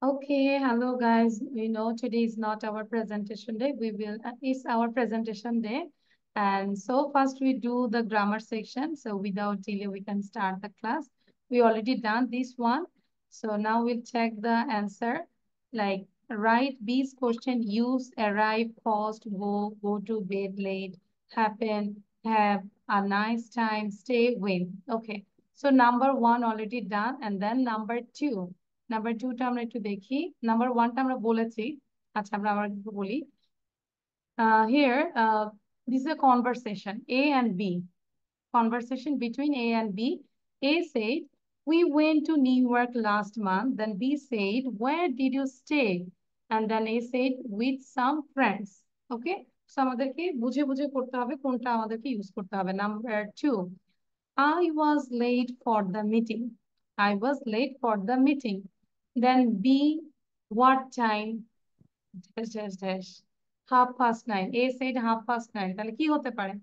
Okay, hello guys. We know today is not our presentation day. It's our presentation day. And so first we do the grammar section. So without delay, we can start the class. We already done this one. So now we'll check the answer. Like write B's question, use, arrive, cost, go to bed late, happen, have, a nice time, stay, win. Okay. So number one already done. And then number two. Number টুটা আমরা একটু দেখি number ওয়ানটা আমরা বলেছি আচ্ছা আমরা আবার একটু বলি here this is a conversation A and B conversation between A and B. A said we went to New York last month. Then B said where did you stay? And then A said with some friends. Okay, so আমাদেরকে বুঝে বুঝে করতে হবে কোনটা আমাদেরকে use করতে হবে। Number two, I was late for the meeting. I was late for the meeting. Then B, what time? Dash, dash, dash. 9:30. A said 9:30. তাহলে কি হতে পারে?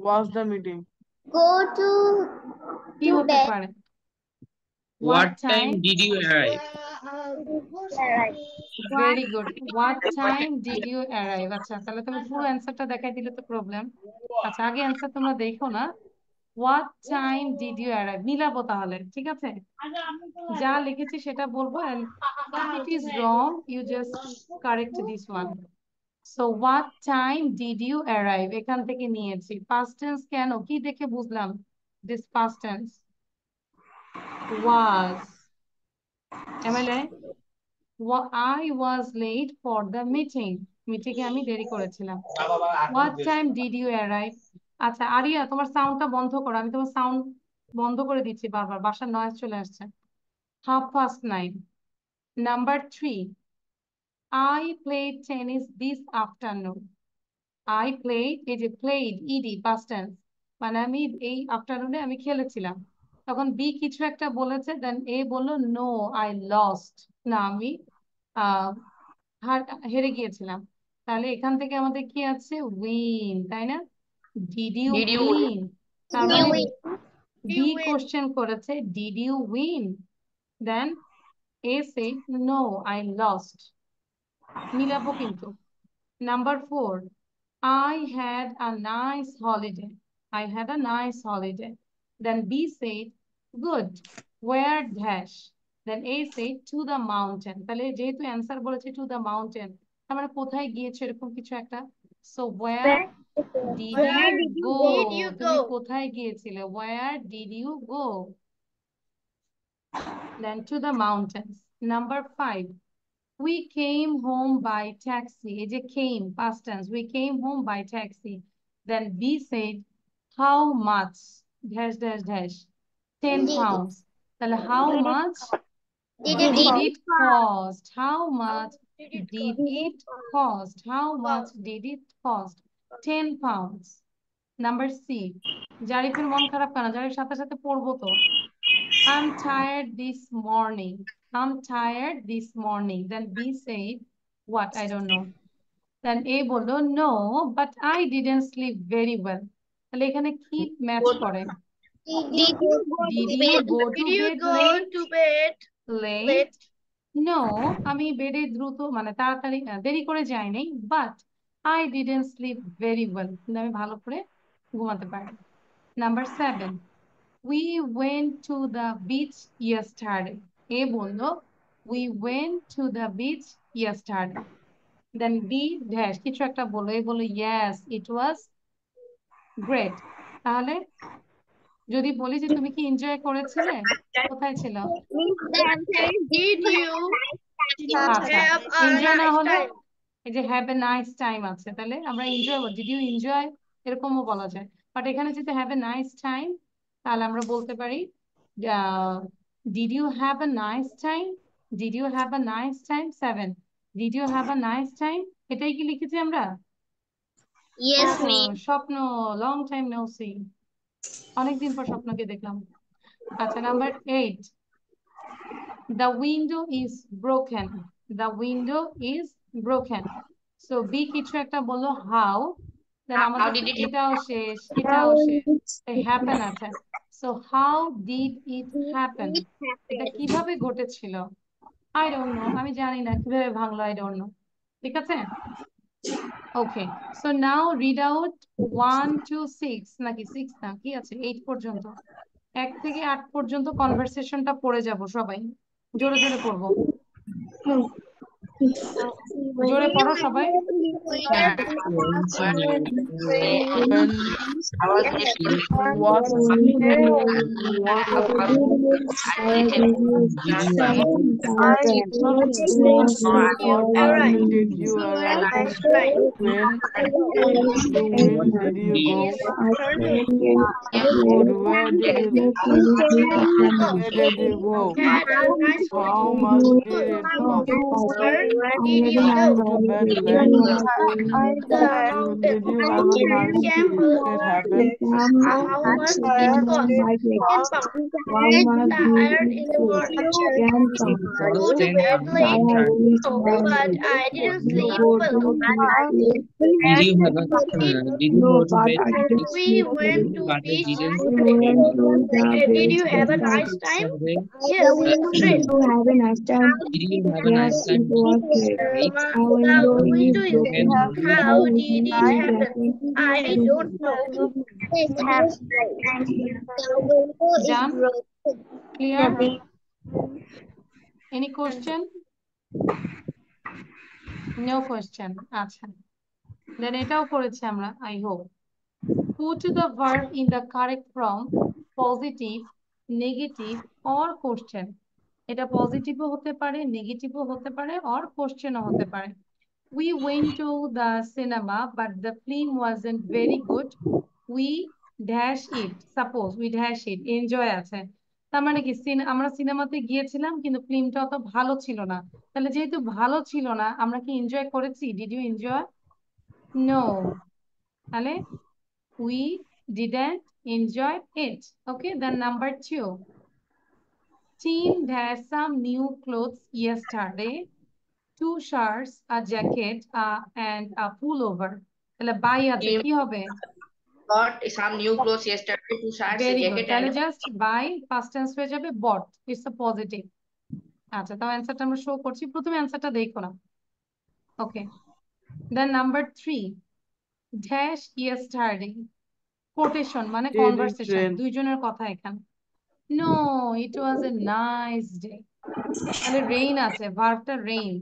Was the meeting? Go to কি হতে bed. পারে? What time did you arrive? Very good. What time did you arrive? আচ্ছা তাহলে তুমি পুরো অ্যান্সারটা দেখাই দিলে তো প্রবলেম। আচ্ছা আগে অ্যান্সার তোমরা দেখো না। What time did you arrive? মিলাবো তাহলে ঠিক আছে? যা লিখেছি সেটা বলবো and if it is wrong you just correct this one. So what time did you arrive? এখান থেকে নিয়েছি past tense কেন কি দেখে বুঝলাম this past tense was am I right? I was late for the meeting. Meeting এ আমি দেরি করেছিলাম। What time did you arrive? আচ্ছা আরিয়া তোমার সাউন্ডটা বন্ধ করো, আমি তোমার সাউন্ড বন্ধ করে দিচ্ছি বারবার, বাসার নয়েজ চলে আসছে। 9:30. Number three, I played tennis this afternoon. I played, এই যে played, ed, past tense, মানে আমি এই আফটারনুনে আমি খেলেছিলাম। তখন বি কিছু একটা বলেছে, দেন এ বললো নো আই লস্ট, না আমি আহ হেরে গিয়েছিলাম। তাহলে এখান থেকে আমাদের কি আছে উইন, তাই না? ডিড ইউ উইন, তার মানে বি কোশ্চেন করেছে did you win, then a say no I lost, মিলাবো কিন্তু। Number four, I had a nice holiday. I had a nice holiday. Then B said, good. Where dash? Then A said, to the mountain. তাহলে যেহেতু answer বলেছে to the mountain, তার মানে কোথায় গিয়েছে এরকম কিছু একটা। So where did you go? তুমি কোথায় গিয়েছিলে? Where did you go? Then to the mountains. Number five, we came home by taxi. এই যে came, past tense. We came home by taxi. Then B said, how much? Dash, dash, dash. 10 pounds. তাহলে how much did it cost? How much did it cost? How much did it cost? 10 pounds. Number C, জারিফের মন খারাপ কেন? জারিফের সাথে সাথে পড়বো তো। I'm tired this morning. I'm tired this morning. Then B said, what? I don't know. Then A বললো, no, but I didn't sleep very well. তাহলে এখানে কি ম্যাচ করে? Did you go to bed late? No, আমি বেডে দ্রুত মানে তাড়াতাড়ি দেরি করে যাইনি, but I didn't sleep very well. কিন্তু আমি ভালো করে ঘুমাতে পারিনি। Number 7, we went to the beach yesterday. A বললো we went to the beach yesterday. Then B dash কিছু একটা বললো, A বললো yes it was great. তাহলে যদি বলি যে তুমি কি এনজয় করেছিলে, কোথায় ছিল? আচ্ছা এনজয় না হলে এই যে হ্যাভ এ নাইস টাইম আছে, তাহলে আমরা এনজয় ডিড ইউ এনজয় এরকমও বলা যায়। বাট এখানে যদি হ্যাভ এ নাইস টাইম, তাহলে আমরা বলতে পারি did you have a nice time, did you have a nice time. 7, did you have a nice time, এটাই কি লিখেছি আমরা? স্বপ্ন, লং টাইম নো সি, অনেকদিন পর স্বপ্নকে দেখলাম। আচ্ছা number 8, the window is broken. The window is broken. So B কিছু একটা বললো how, then আমাদের এটাও শেষ, এটাও শেষ, happen আছে। So how did it happen? এটা কিভাবে ঘটেছিল? আই ডোন্ট নো, আমি জানি না কিভাবে ভাঙলো, আই ডোন্ট নো। ঠিক আছে, okay. So now read out 1 to 6, নাকি 6 না, কি আছে 8 পর্যন্ত, 1 থেকে 8 পর্যন্ত কনভারসেশনটা পড়ে যাব সবাই, জোরে জোরে পড়বো। জোরে পড়ো সবাই। হ্যাঁ, When was did you arrive? When did you go? Good, where did you go? How much did it cost? To bed late. Did you have a nice it happen? Did you have a did you go to bed but I didn't Did you have a nice time? Yes, did you have a nice time? Right? the window is Broken. how did it happen? I don't know. Done? Clear? Any question? No question. আচ্ছা, then এটাও করেছি আমরা, I hope. Put the verb in the correct form, positive, negative or question. এটা পজিটিভও হতে পারে, নেগেটিভও হতে পারে, or questionও হতে পারে। We went to the cinema, but the film wasn't very good. We dash it. Suppose we dash it. Enjoy আছে। তার মানে কি আমরা সিনেমাতে গিয়েছিলাম কিন্তু ফিল্মটা অত ভালো ছিল না। তাহলে যেহেতু ভালো ছিল না, আমরা কি এনজয় করেছি? Did you enjoy? No. তাহলে we didn't enjoy it. Okay, then number 2. Tim had some new clothes yesterday. 2 shirts, a jacket, and a pullover. তাহলে বাই আছে, কি হবে? Got some new clothes yesterday, 2 shirts, a very good, jacket তাহলে and just by past tense হয়ে যাবে বট, it's a positive. আচ্ছা, তাও অ্যান্সারটা আমরা শো করছি, প্রথমে অ্যান্সারটা দেখো না। Okay, then number 3, dash yesterday, quotation মানে Did it কনভারসেশন, rain? দুইজনের কথা এখানে। No, it was a nice day. তাহলে রেইন আছে, ভার্বটা রেইন,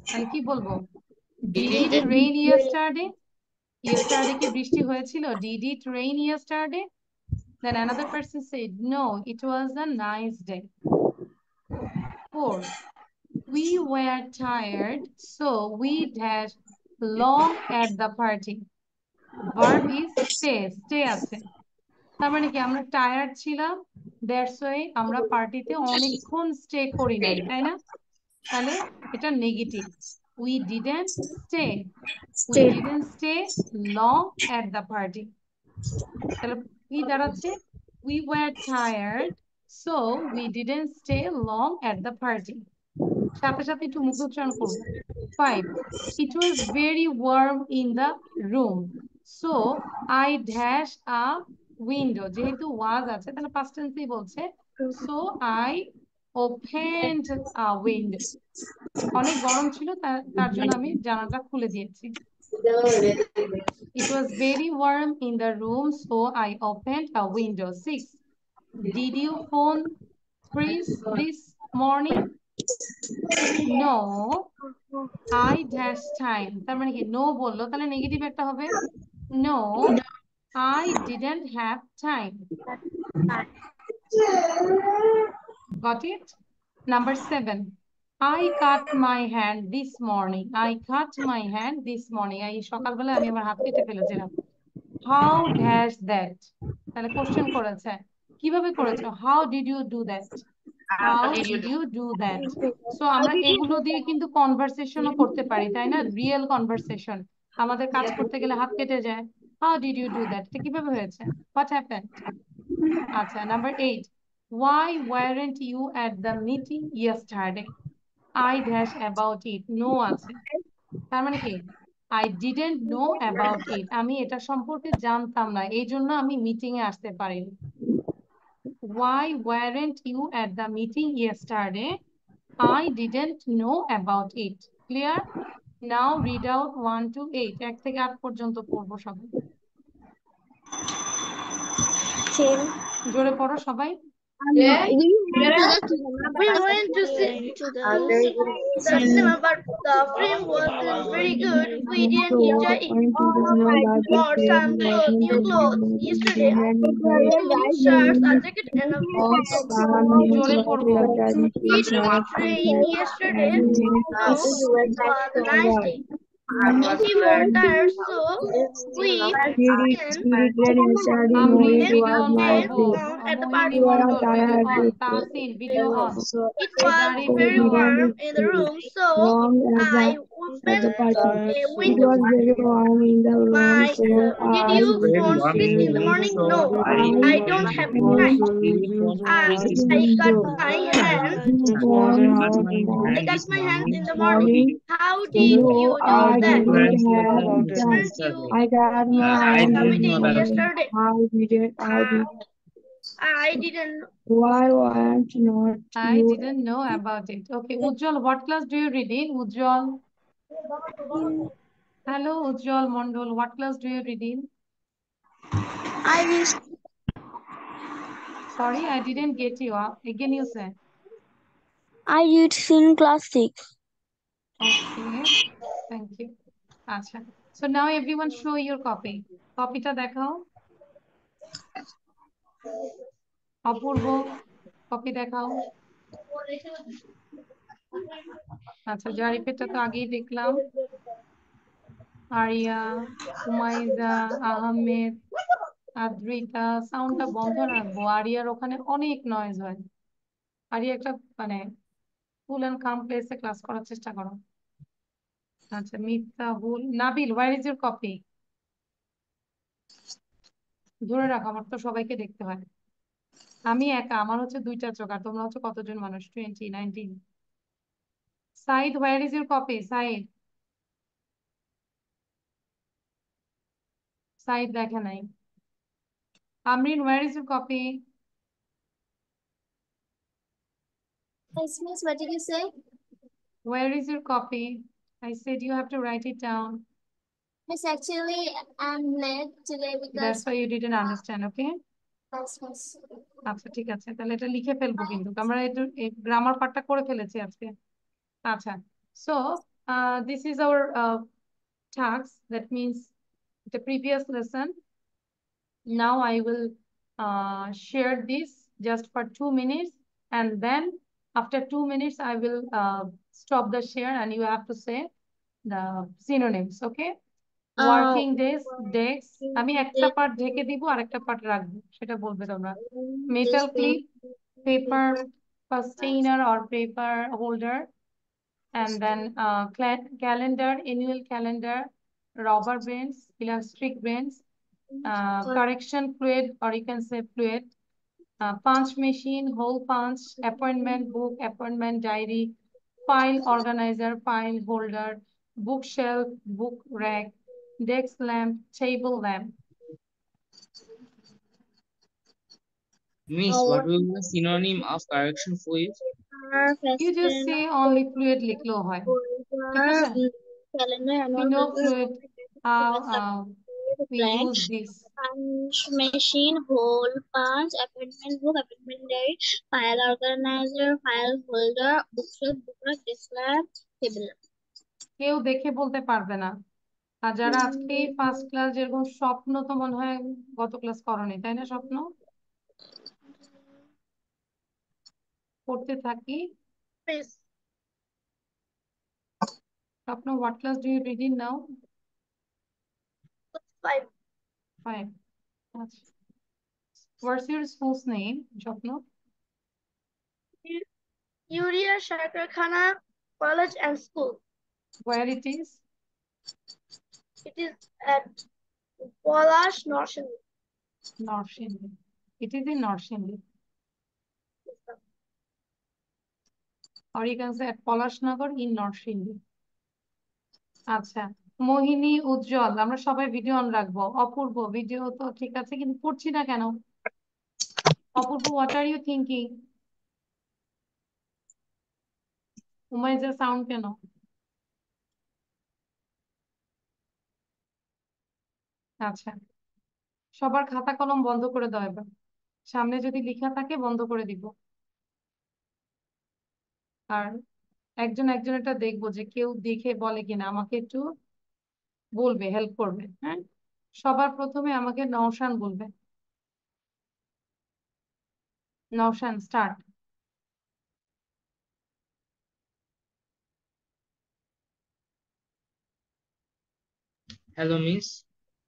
তাহলে কি বলবো? Did it rain yesterday? Yesterday কি বৃষ্টি হয়েছিল? Did it rain yesterday? Then another person said, no, it was a nice day. 4, we were tired, so we dashed long at the party. Verb is stay, stay আছে। তার মানে কি আমরা tired ছিলাম, that's why আমরা পার্টিতে অনেকক্ষণ stay করি নাই, তাই না? তাহলে এটা negative. We didn't stay long at the party. তাহলে কি দাঁড়াচ্ছে? We were tired, so we didn't stay long at the party. সাথে সাথে একটু মুখ উচ্চারণ করবো। 5, it was very warm in the room, so I dashed a window. যেহেতু was আছে তাহলে past tense বলছে, so I opened a window. অনেক গরম ছিল, তার জন্য আমি জানালাটা খুলে দিয়েছি। It was very warm in the room, so I opened a window. 6, did you phone Chris this morning? No, I dash time. তার মানে কি নো বললো, তাহলে নেগেটিভ একটা হবে। No, I didn't have time. Got it? Number 7, I cut my hand this morning. I cut my hand this morning. এই সকালবেলা আমি আমার হাত কেটে ফেলেছিলাম। How dash that? তাহলে কোশ্চেন করেছে, কিভাবে করেছো? How did you do that? How did you do that? So আমরা এগুলো দিয়ে কিন্তু কনভারসেশনও করতে পারি, তাই না? Real conversation. আমাদের কাজ করতে গেলে হাত কেটে যায়। How did you do that? এটা কিভাবে হয়েছে? What happened? আচ্ছা, number 8, why weren't you at the meeting yesterday? I dash about it. No আছে, তার মানে কি I didn't know about it. আমি এটা সম্পর্কে জানতাম না, এই জন্য আমি মিটিং এ আসতে পারিনি। Why weren't you at the meeting yesterday? I didn't know about it. Clear? Now read out 1 to 8. 1 থেকে 8 পর্যন্ত পড়বো সবাই। জোরে পড়ো সবাই। We went to the cinema, but the film wasn't very good. We didn't enjoy it. Bought some new clothes yesterday. 2 shirts, a jacket, and a জোরে পড়বো। It rained yesterday. No, it was a nice day. We were tired, so we AMRI video on করবো। at the party. Mohini Mondal video on. Tahsin video on. It was very warm in the room, so I opened a window. My, did you want this in the morning? No, I don't have time. I got my hand in the morning. How did you do that? I got my hand in Meeting the yesterday. How did it? I didn't. Why weren't not I you? didn't know about it. Okay, Ujjwal, what class do you read in? Ujjwal. Hello, Ujjwal Mondol. What class do you read in? Sorry, I didn't get you. Again, you say. I read in class 6. Okay, thank you. Acha. So now everyone show your copy. Copy ta dekhao. Apurvo, copy dekhao. আচ্ছা জারিফেরটা তো আগেই দেখলাম। Area, Umaiza, Ahmed, Adrita, সাউন্ডটা বন্ধ রাখবো। আরিয়ার ওখানে অনেক নয়েজ হয়। আরিয়া একটা মানে ফুল এন্ড কাম প্লেসে ক্লাস করার চেষ্টা করো। আচ্ছা মিফতাহুল, নাবিল, হোয়ার ইজ ইউর কপি? ধরে রাখো, আমার তো সবাইকে দেখতে হয়। আমি একা, আমার হচ্ছে 2টা চোখ, আর তোমরা হচ্ছে কতজন মানুষ? 20, 19। Saeed, where is your copy? Saeed, Saeed দেখে নাই। Amrin, where is your copy? Yes, miss, what did you say? Where is your copy? I said you have to write it down. Miss, actually, I'm late today because That's why you didn't understand, okay? yes, miss. আচ্ছা ঠিক আছে, তাহলে এটা লিখে ফেলবো, কিন্তু আমরা একটু গ্রামার পার্টটা করে ফেলেছি আজকে। আচ্ছা, so this is our task, that means the previous lesson. Now I will share this just for 2 minutes, and then after 2 minutes I will stop the share and you have to say the synonyms, okay? Working days, desk, আমি একটা part ঢেকে দিব আর একটা part রাখবো, সেটা বলবে তোমরা। Metal clip, paper sustainer or paper holder, and then calendar, annual calendar, rubber bands, elastic bands, correction fluid or you can say fluid, punch machine, hole punch, appointment book, appointment diary, file organizer, file holder, bookshelf, book rack, desk lamp, table lamp. Miss, what will be the synonym of correction fluid? You just say only fluid লিখলেও হয়, ঠিক আছে? You know fluid, how we use this. Punch machine, hole punch, appointment book, appointment diary, file organizer, file holder, bookshelf, book rack, desk lamp, table lamp. কেউ দেখে বলতে পারবে না। আর যারা আজকে ফার্স্ট ক্লাস, যেরকম স্বপ্ন তো মনে হয় গত ক্লাস করনি, তাই না? স্বপ্ন পড়তে থাকি। স্বপ্ন, what class do you read in now? 5. 5. আচ্ছা, what's your school's name, স্বপ্ন? Uriya Shakarkhana College and School. Where it is? It is at Polash, Northern. Norshindi. It is in Norshindi. Or you can say at Polashnagar in Norshindi. আচ্ছা, মোহিনী, উজ্জ্বল, আমরা সবাই video on রাখবো। অপূর্ব, video তো ঠিক আছে, কিন্তু পড়ছি না কেন? Apurba, what are you thinking? উমাইজের সাউন্ড কেন? আচ্ছা, সবার খাতা কলম বন্ধ করে দাও এবার। সামনে যদি লেখা থাকে বন্ধ করে দিব। আর একজন একজনেরটা দেখবো যে কেউ দেখে বলে কিনা, আমাকে একটু বলবে, হেল্প করবে। হ্যাঁ, সবার প্রথমে আমাকে নওশান বলবে। নওশান, start. Hello, Miss.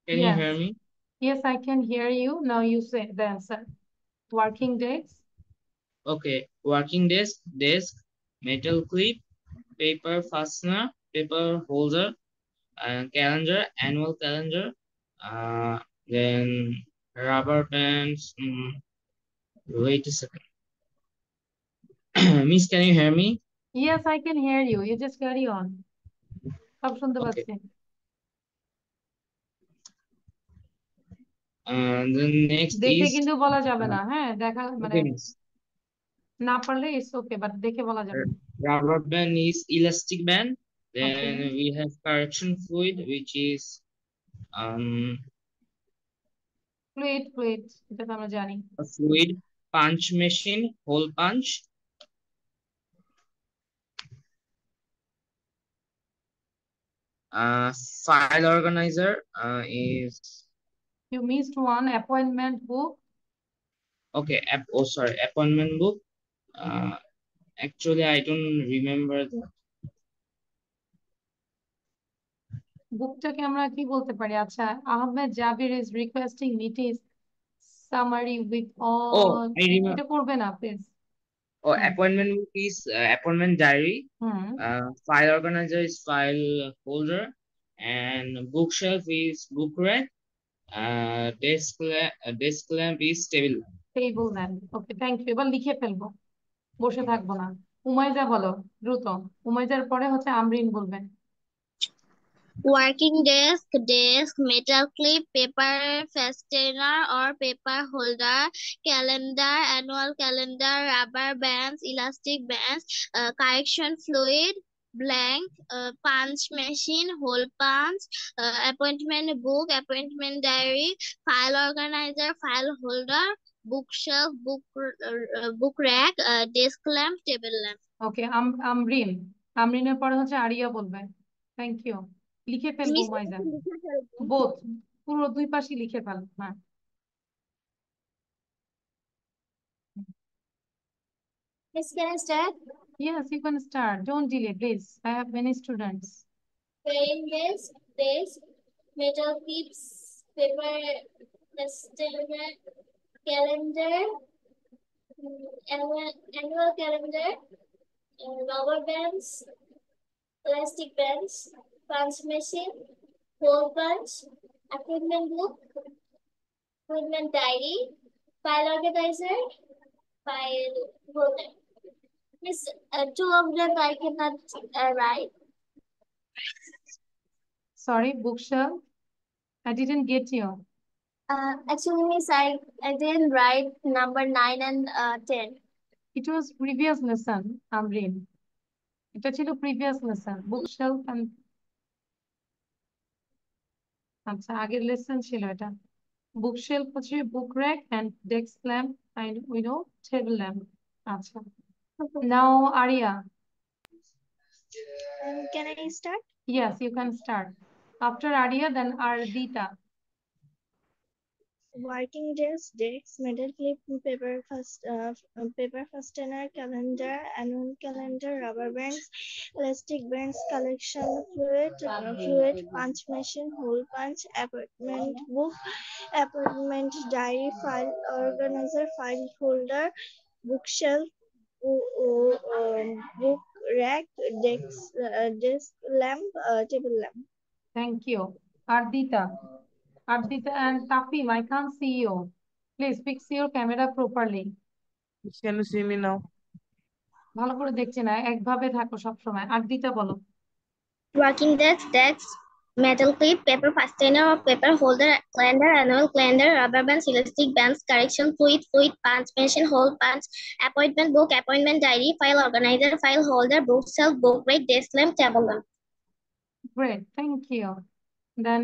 Can you hear Yes, me? yes, I can hear you. Now you say the answer. Working days. Okay. Working desk, metal clip, paper fastener, paper holder, calendar, annual calendar, uh, then rubber bands. Wait a second. Miss, can you hear me? Yes, I can hear you. You just carry on. সব শুনতে Okay. পাচ্ছি। Then next দেখে is কিন্তু বলা যাবে uh, না, হ্যাঁ, দেখা মানে okay, Miss. না পারলে ইটস ওকে, বাট দেখে বলা যাবে না। Rubber band is elastic band. Okay, Then we have correction fluid, which is um fluid, fluid, এটা তো আমরা জানি। a fluid, punch machine, hole punch, uh, file organizer is You missed one, appointment book. okay. Sorry, appointment book. Uh, Actually, I don't remember that. বুকটাকে আমরা কি বলতে পারি? আচ্ছা, Ahmed Jabir is requesting meetings summary with Oh, all. I remember. এটা করবে না please. Oh, hmm appointment book is appointment diary. Hmm, File organizer is file holder, and bookshelf is book rack. Desk lamp is table lamp. Table lamp. Okay, thank you. এবার লিখে ফেলবো, বসে থাকবো না। উমাইজা বলো দ্রুত। উমাইজার পরে হচ্ছে আমরিন বলবেন। Working desk, metal clip, paper fastener or paper holder, calendar, annual calendar, rubber bands, elastic bands, correction fluid, blank, punch machine, hole punch, appointment book, appointment diary, file organizer, file holder, bookshelf, book rack, desk lamp, table lamp. ওকে, আমরিন। আমরিনের পরে হচ্ছে আরিয়া বলবে। Thank you. লিখে ফেলবো Miss, Umaiza. লিখে ফেলবো। Both, পুরো দুই পাশই লিখে ফেলবো। হ্যাঁ, Miss, can I start? yes, you can start. Don't delay, please. I have many students. Frame desk, metal clips, paper estimate, calendar, annual calendar, rubber bands, plastic bands, punch machine, hole punch, equipment book, equipment diary, file organizer, file holder. Miss, two of them I cannot write. Sorry, bookshelf. I didn't get you. Actually, Miss, I didn't write number 9 and 10. It was previous lesson, Amrin. এটা ছিল previous lesson. Bookshelf and আচ্ছা, আগের lesson ছিল এটা। Bookshelf হচ্ছে book rack and desk lamp and window table lamp. আচ্ছা, now Aria. Can I start? Yes, you can start. After Arya, then Ardita. Working desk, metal clip, paper fastener, calendar, annual calendar, rubber bands, elastic bands, collection fluid, punch machine, hole punch, appointment book, appointment diary, file organizer, file holder, bookshelf, book rack, desk lamp, table lamp. Thank you. Ardita. Ardita and Tafim, I can't see you. Please fix your camera properly. Can you see me now? ভালো করে দেখছি না, একভাবে থাকো সবসময়। ardita বলো। Working desk, metal clip, paper fastener or paper holder, calendar, annual calendar, rubber bands, elastic bands, correction fluid, punch machine, hole punch, appointment book, appointment diary, file organizer, file holder, bookshelf, book rate, desk lamp, table lamp. Great, thank you. Then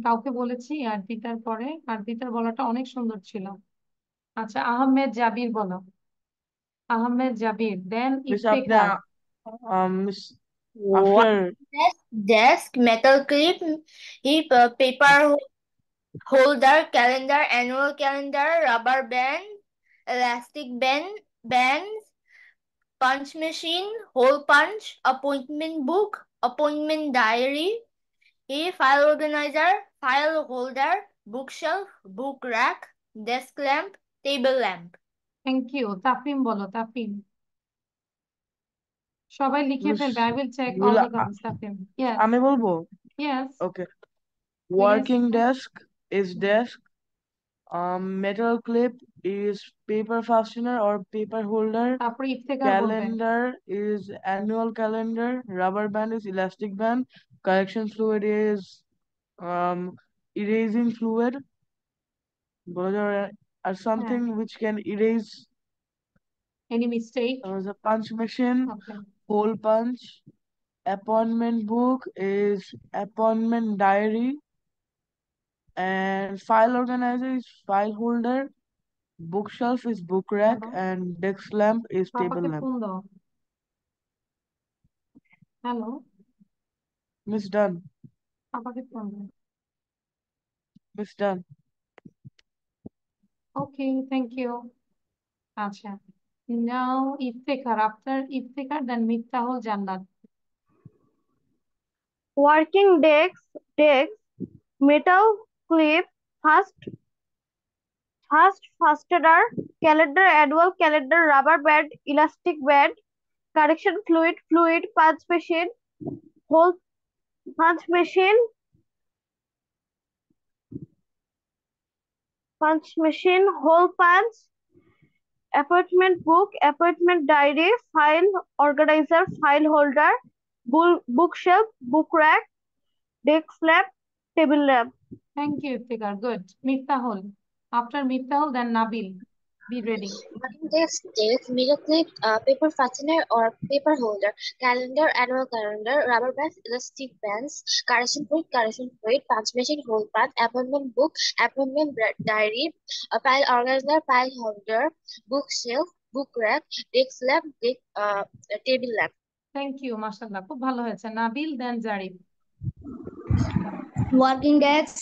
কাউকে বলেছি আরপিতার পরে, আরপিতার বলাটা অনেক সুন্দর ছিল। আচ্ছা, আহমেদ জাবির বলো। আহমেদ জাবির, দেন Miss আপনি Iftekhar. Miss What? after Desk, metal clip, paper holder, calendar, annual calendar, rubber band, elastic bands, punch machine, hole punch, appointment book, appointment diary, file organizer, file holder, bookshelf, book rack, desk lamp, table lamp. Thank you. Tafim বলো, তাফিম। সবাই লিখে Miss ফেলবে। I will check all will the comments. Tafim, yes আমি বলবো yes okay yes. working desk is desk, metal clip is paper fastener or paper holder, তারপরে ইফতেখার বলবে। calendar is annual calendar, rubber band is elastic band, correction fluid is erasing fluid, or হ্যাঁ, something which can erase. Any mistake? There was a punch machine, okay, hole punch. Appointment book is appointment diary, and file organizer is file holder. Bookshelf is book rack, hello, and desk lamp is table পাপাকে lamp. Phone দাও। Hello, Miss done. পাপাকে phone দাও। Miss done. Okay, thank you. আচ্ছা, now Iftekhar, after Iftekhar then Miftahul Jannat. Working desk, metal clip, fastener, calendar, annual calendar, rubber band, elastic band, correction fluid, hole punch machine, hole punch, appointment book, appointment diary, file organizer, file holder, bookshelf, book rack, desk lamp, table lamp. Thank you Iftekhar, good. Miftahul, after Miftahul then Nabil. Be ready. Working desk, metal clip, paper fastener or paper holder, calendar, annual calendar, rubber bands, elastic bands, correction fluid, punch machine, hole punch, appointment book, appointment diary, a file organizer, file holder, bookshelf, book rack, desk lamp, table lamp. Thank you, মাশাআল্লাহ, খুব ভালো হয়েছে। Nabil then Zarif. Working desk,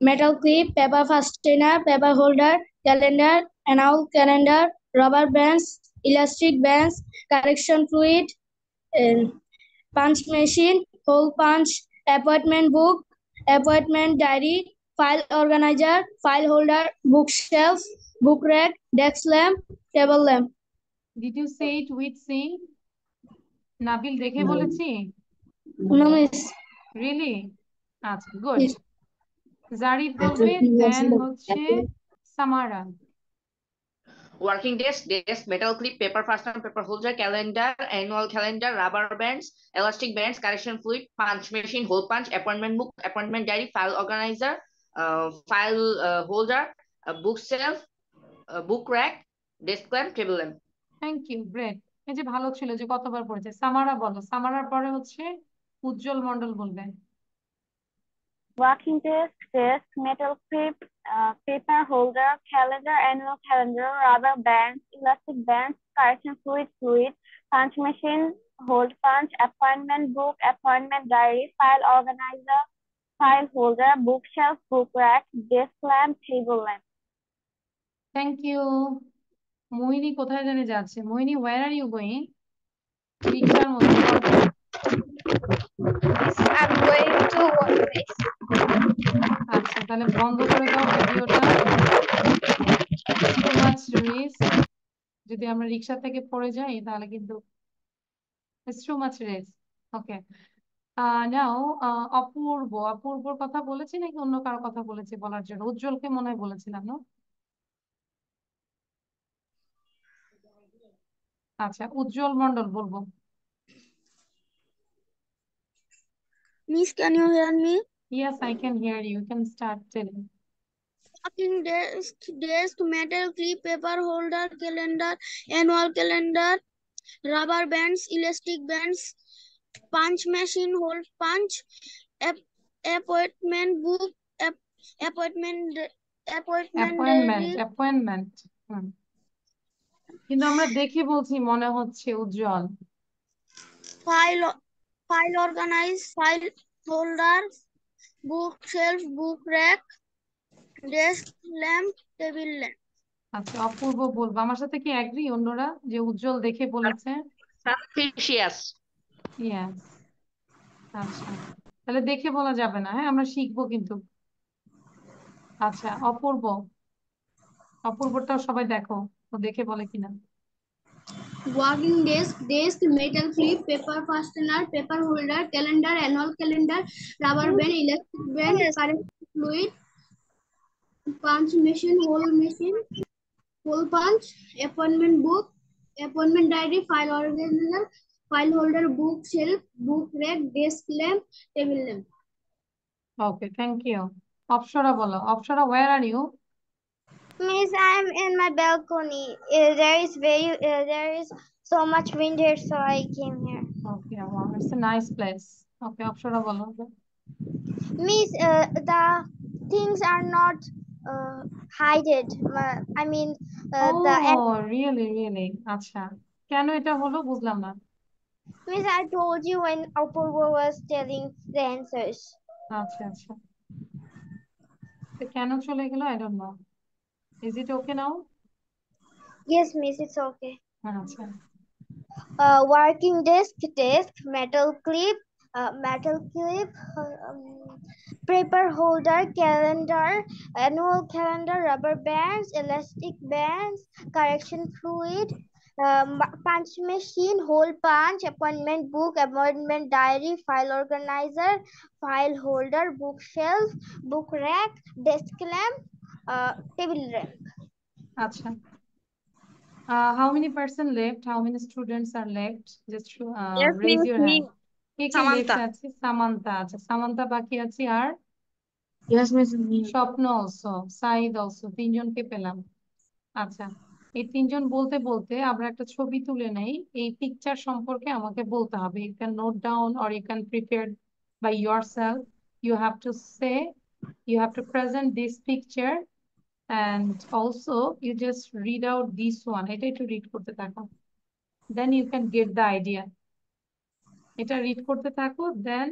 metal clip, paper fastener, paper holder, calendar, annual calendar, rubber bands, elastic bands, correction fluid, punch machine, hole punch, appointment book, appointment diary, file organizer, file holder, bookshelf, book rack, desk lamp, table lamp. Did you say it with sing? Nabil দেখে বলেছি? No, miss. Really? আচ্ছা, good. Yes. Zarif বলবে, then হচ্ছে Samara. Working desk, metal clip, paper fastener, paper holder, calendar, annual calendar, rubber bands, elastic bands, correction fluid, punch machine, hole punch, appointment book, appointment diary, file organizer, file holder, bookshelf, book rack, desk lamp, table lamp. Thank you, great. এই যে ভালো ছিল যে কতবার পড়েছে। সামারা বলো, সামারার পরে হচ্ছে উজ্জ্বল মন্ডল বলবে। Working desk, metal clip, paper holder, calendar, annual calendar, rubber bands, elastic bands, correction fluid, punch machine, hole punch, appointment book, appointment diary, file organizer, file holder, bookshelf, book rack, desk lamp, table lamp. Thank you. Mohini কোথায় জানে যাচ্ছে? Mohini, where are you going? রিক্সার মধ্যে বলো। I'm going to work. আচ্ছা, তাহলে বন্ধ করে দাও ভিডিওটা। Too much risk. যদি আমরা রিক্সা থেকে পড়ে যাই তাহলে কিন্তু ইটস টু মাচ রিস্ক। ওকে, নাও অপূর্বর কথা বলেছি নাকি অন্য কারো কথা বলেছি বলার জন্য? উজ্জ্বলকে মনে হয় বলেছিলাম না? আচ্ছা, উজ্জ্বল মন্ডল বলবো। Miss, can you hear me? Yes, I can hear you. You can start telling. Walking desk, metal clip, paper holder, calendar, annual calendar, rubber bands, elastic bands, punch machine, hole punch, appointment book, appointment diary, Appointment. কিন্তু আমরা দেখে বলছি মনে হচ্ছে উজ্জ্বল। file organize, file holder, bookshelf, book rack, desk lamp, table lamp. আচ্ছা, অপূর্ব বলবো। আমার সাথে কি এগ্রি অন্যরা যে উজ্জ্বল দেখে বলেছে? Suspicious. Yes. আচ্ছা, তাহলে দেখে বলা যাবে না, হ্যাঁ আমরা শিখবো কিন্তু। আচ্ছা, অপূর্বটাও সবাই দেখো, ও দেখে বলে কিনা। Working desk, metal clip, paper fastener, paper holder, calendar, annual calendar, rubber band, elastic band, current fluid, punch machine, hole punch, appointment book, appointment diary, file organizer, file holder, book shelf, book rack, desk lamp, table lamp. Okay, thank you. Apsara bolo. Apsara, where are you? Miss, I'm in my balcony. There is so much wind here, so I came here. Okay, wow, it's a nice place. Okay, Apsara bolo. Miss, the things are not hidden. I mean, Oh, really? আচ্ছা, কেন এটা হলো বুঝলাম না। Miss, I told you when Apurva was telling the answers. আচ্ছা, তো কেন চলে গেল? I don't know. Is it okay now? Yes, Miss, it's okay. আচ্ছা। Working desk, metal clip, paper holder, calendar, annual calendar, rubber bands, elastic bands, correction fluid, punch machine, hole punch, appointment book, appointment diary, file organizer, file holder, bookshelf, book rack, desk lamp, table lamp. আচ্ছা, how many person left? How many students are left? Just raise your hand. K K left আছে? সামান্তা। আচ্ছা, সামান্তা বাকি আছে। আর Yes, Miss. স্বপ্ন also, Saeed also, তিনজনকে পেলাম। আচ্ছা, এই তিনজন বলতে বলতে আমরা একটা ছবি তুলে নেই। এই পিকচার সম্পর্কে আমাকে বলতে হবে। You can note down or you can prepare by yourself. You have to say, you have to present this picture and also you just read out this one. এটা একটু রিড করতে থাকো, then you can get the idea. এটা read করতে থাকো, দেন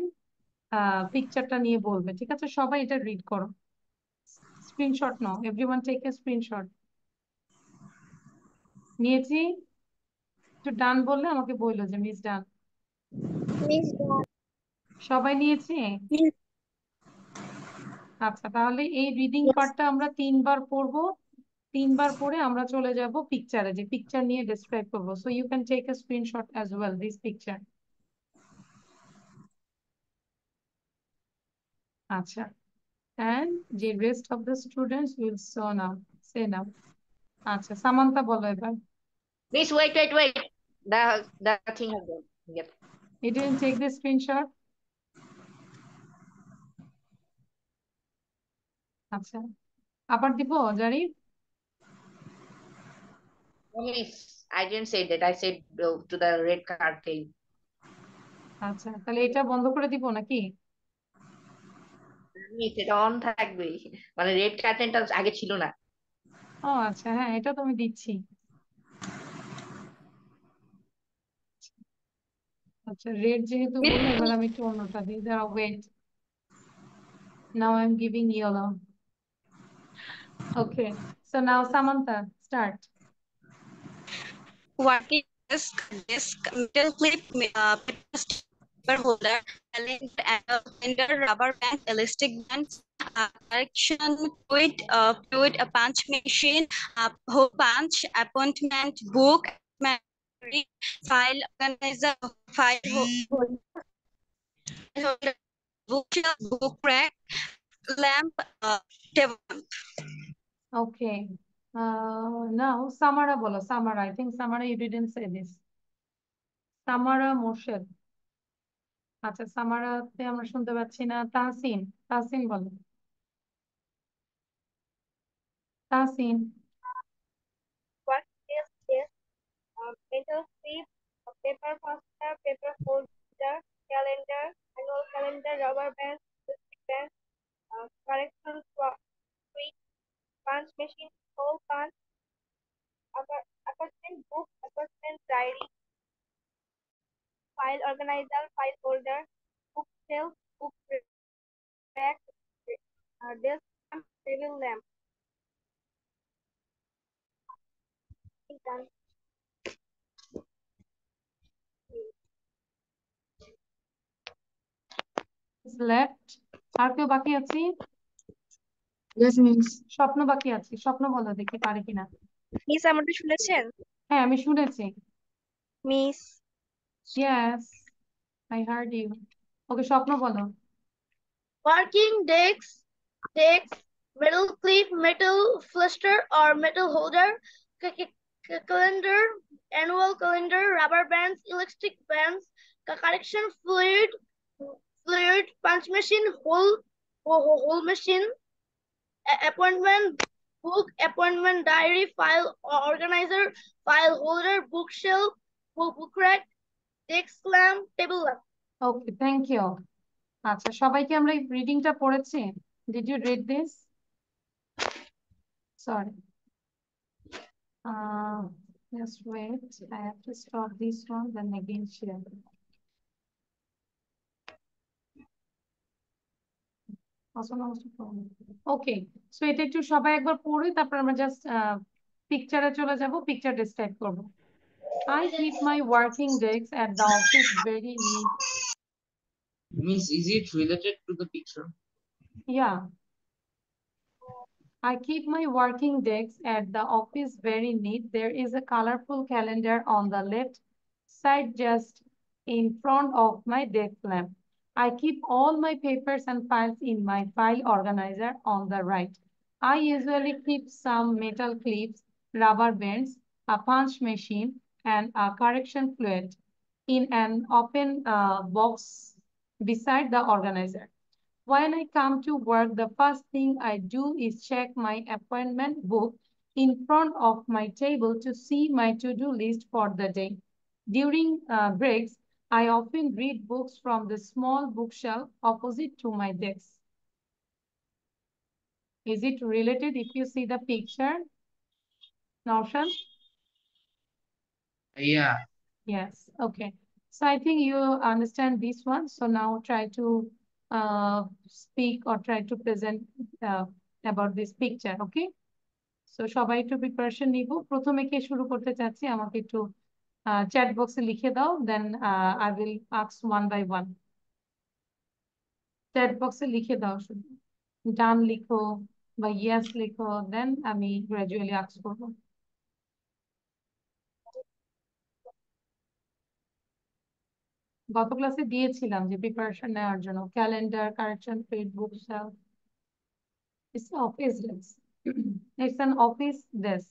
পিকচারটা নিয়ে বলবে, ঠিক আছে? সবাই এটা রিড করো, স্ক্রিনশট নাও, এভরিওয়ান টেক এ স্ক্রিনশট। নিয়েছি? একটু ডান বললে আমাকে বললো যে মিস ডান। সবাই নিয়েছি? আচ্ছা, তাহলে এই রিডিং পার্টটা আমরা 3বার পড়বো। 3বার পরে আমরা চলে যাব পিকচারে, যে পিকচার নিয়ে ডেসক্রাইব করবো। So you can take a screenshot as well this picture. আচ্ছা, and the rest of the students will say now. আচ্ছা, সামান্তা বলো এবার। Miss, wait. The thing again. Yep. You didn't take the screenshot? আচ্ছা, আবার দিব জারি? No, Miss, I didn't say that. I said to the red curtain. আচ্ছা, তাহলে এটা বন্ধ করে দিব নাকি? Miss, এটা অন থাকবে, মানে রেড কার্টেনটা আগে ছিল না। ও আচ্ছা, হ্যাঁ এটা তো আমি দিচ্ছি। আচ্ছা, রেড যেহেতু বললে, এবার আমি একটু অন্যটা দিই। দাঁড়াও, wait, now I am giving yellow. Okay, so now Samantha, start. Working desk, metal clip, paper holder, calendar, rubber band, elastic band, correction fluid, a punch machine, hole punch, appointment book, file organizer, file holder, book rack, lamp, table lamp. Okay. Now Samara bolo. Samara, I think Samara, you didn't say this. Samara Morshed. আচ্ছা, সামারাতে আমরা শুনতে পাচ্ছি না। তাহসিন, তাহসিন বলো। Tahsin. Working desk, metal clip, paper fastener, paper holder, calendar, annual calendar, rubber band, plastic band, correction switch, punch machine, hole punch, apartment book, apartment diary, file organizer, file holder, bookshelf, book rack, desk lamp, table lamp. Done. Left. আর কেউ বাকি আছি? Yes, miss. স্বপ্ন বাকি আছে, স্বপ্ন বলো দেখি পারে কিনা। মিস আমারটা শুনেছেন? হ্যাঁ, আমি শুনেছি। Miss Yes, I heard you. ওকে, স্বপ্ন বলো। working desk, metal clip, metal fluster or metal holder, calendar, annual calendar, rubber bands, elastic bands, correction fluid, punch machine, hole machine, appointment book, appointment diary, file organizer, file holder, bookshelf, book rack, desk lamp, table lamp. Okay, thank you. আচ্ছা, সবাইকে আমরা এই রিডিংটা পড়েছি? Did you read this? Sorry, just wait, I have to stop this one, then again share. Okay, so এটা একটু সবাই একবার পড়ি, তারপর আমরা জাস্ট পিকচারে চলে যাব, পিকচার ডিসক্রাইব করব। I keep my working desk at the office very neat. Miss, is it related to the picture? Yeah. I keep my working desk at the office very neat. There is a colorful calendar on the left side just in front of my desk lamp. I keep all my papers and files in my file organizer on the right. I usually keep some metal clips, rubber bands, a punch machine, and a correction fluid in an open box beside the organizer. When I come to work, the first thing I do is check my appointment book in front of my table to see my to-do list for the day. During breaks, I often read books from the small bookshelf opposite to my desk. Is it related if you see the picture, Naushan? Yeah. Yes, okay. So I think you understand this one. So now try to speak or try to present about this picture, okay? So সবাই একটু preparation নিব। প্রথমে কে শুরু করতে চাচ্ছি আমাকে একটু chat বক্সে লিখে দাও, then I will ask one by one. Chat বক্সে লিখে দাও, শুধু ডান লিখো বা ইয়েস লিখো, দেন আমি গ্রাজুয়ালি আস্ক করবো। গত ক্লাসে দিয়েছিলাম যে প্রিপারেশন নেওয়ার জন্য calendar, correction fit, bookshelf. It's an office desk. It's an office desk.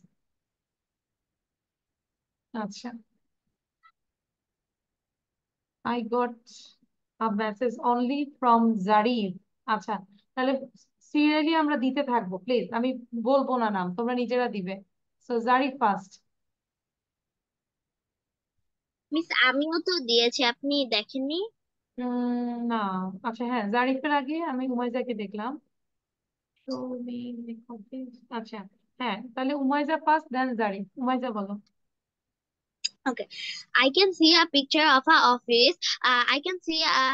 আচ্ছা, I got a message only from Zarif. আচ্ছা, তাহলে সিরিয়ালি আমরা দিতে থাকবো, প্লিজ। আমি বলবো না নাম, তোমরা নিজেরা দিবে। So Zarif first. মিস আমিও তো দিয়েছি, আপনি দেখেননি? না, আচ্ছা হ্যাঁ, জারিফের আগে আমি উমাইজাকে দেখলাম। আচ্ছা হ্যাঁ, তাহলে উমাইজা ফার্স্ট, দেন জারিফ। উমাইজা বলো। Okay, I can see a picture of a office. I can see a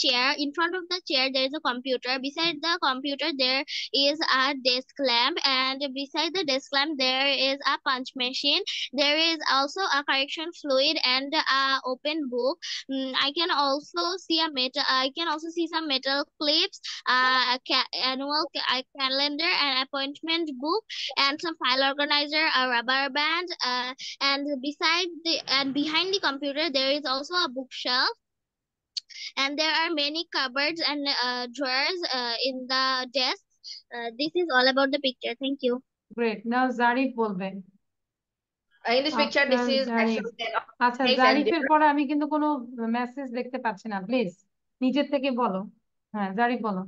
chair. In front of the chair, there is a computer. Beside the computer, there is a desk lamp, and beside the desk lamp, there is a punch machine. There is also a correction fluid and a open book. I can also see a metal. I can also see some metal clips, annual calendar, an appointment book, and some file organizer, a rubber band. And behind the computer there is also a bookshelf, and there are many cupboards and drawers in the desk. This is all about the picture. Thank you. Great. Now Zarif বলবে। In this picture, this is Zarif. actually an আচ্ছা, office and জারিফের পরে আমি কিন্তু কোনো message দেখতে পাচ্ছি না, please. নিজের থেকে বলো। হ্যাঁ, জারি বলো।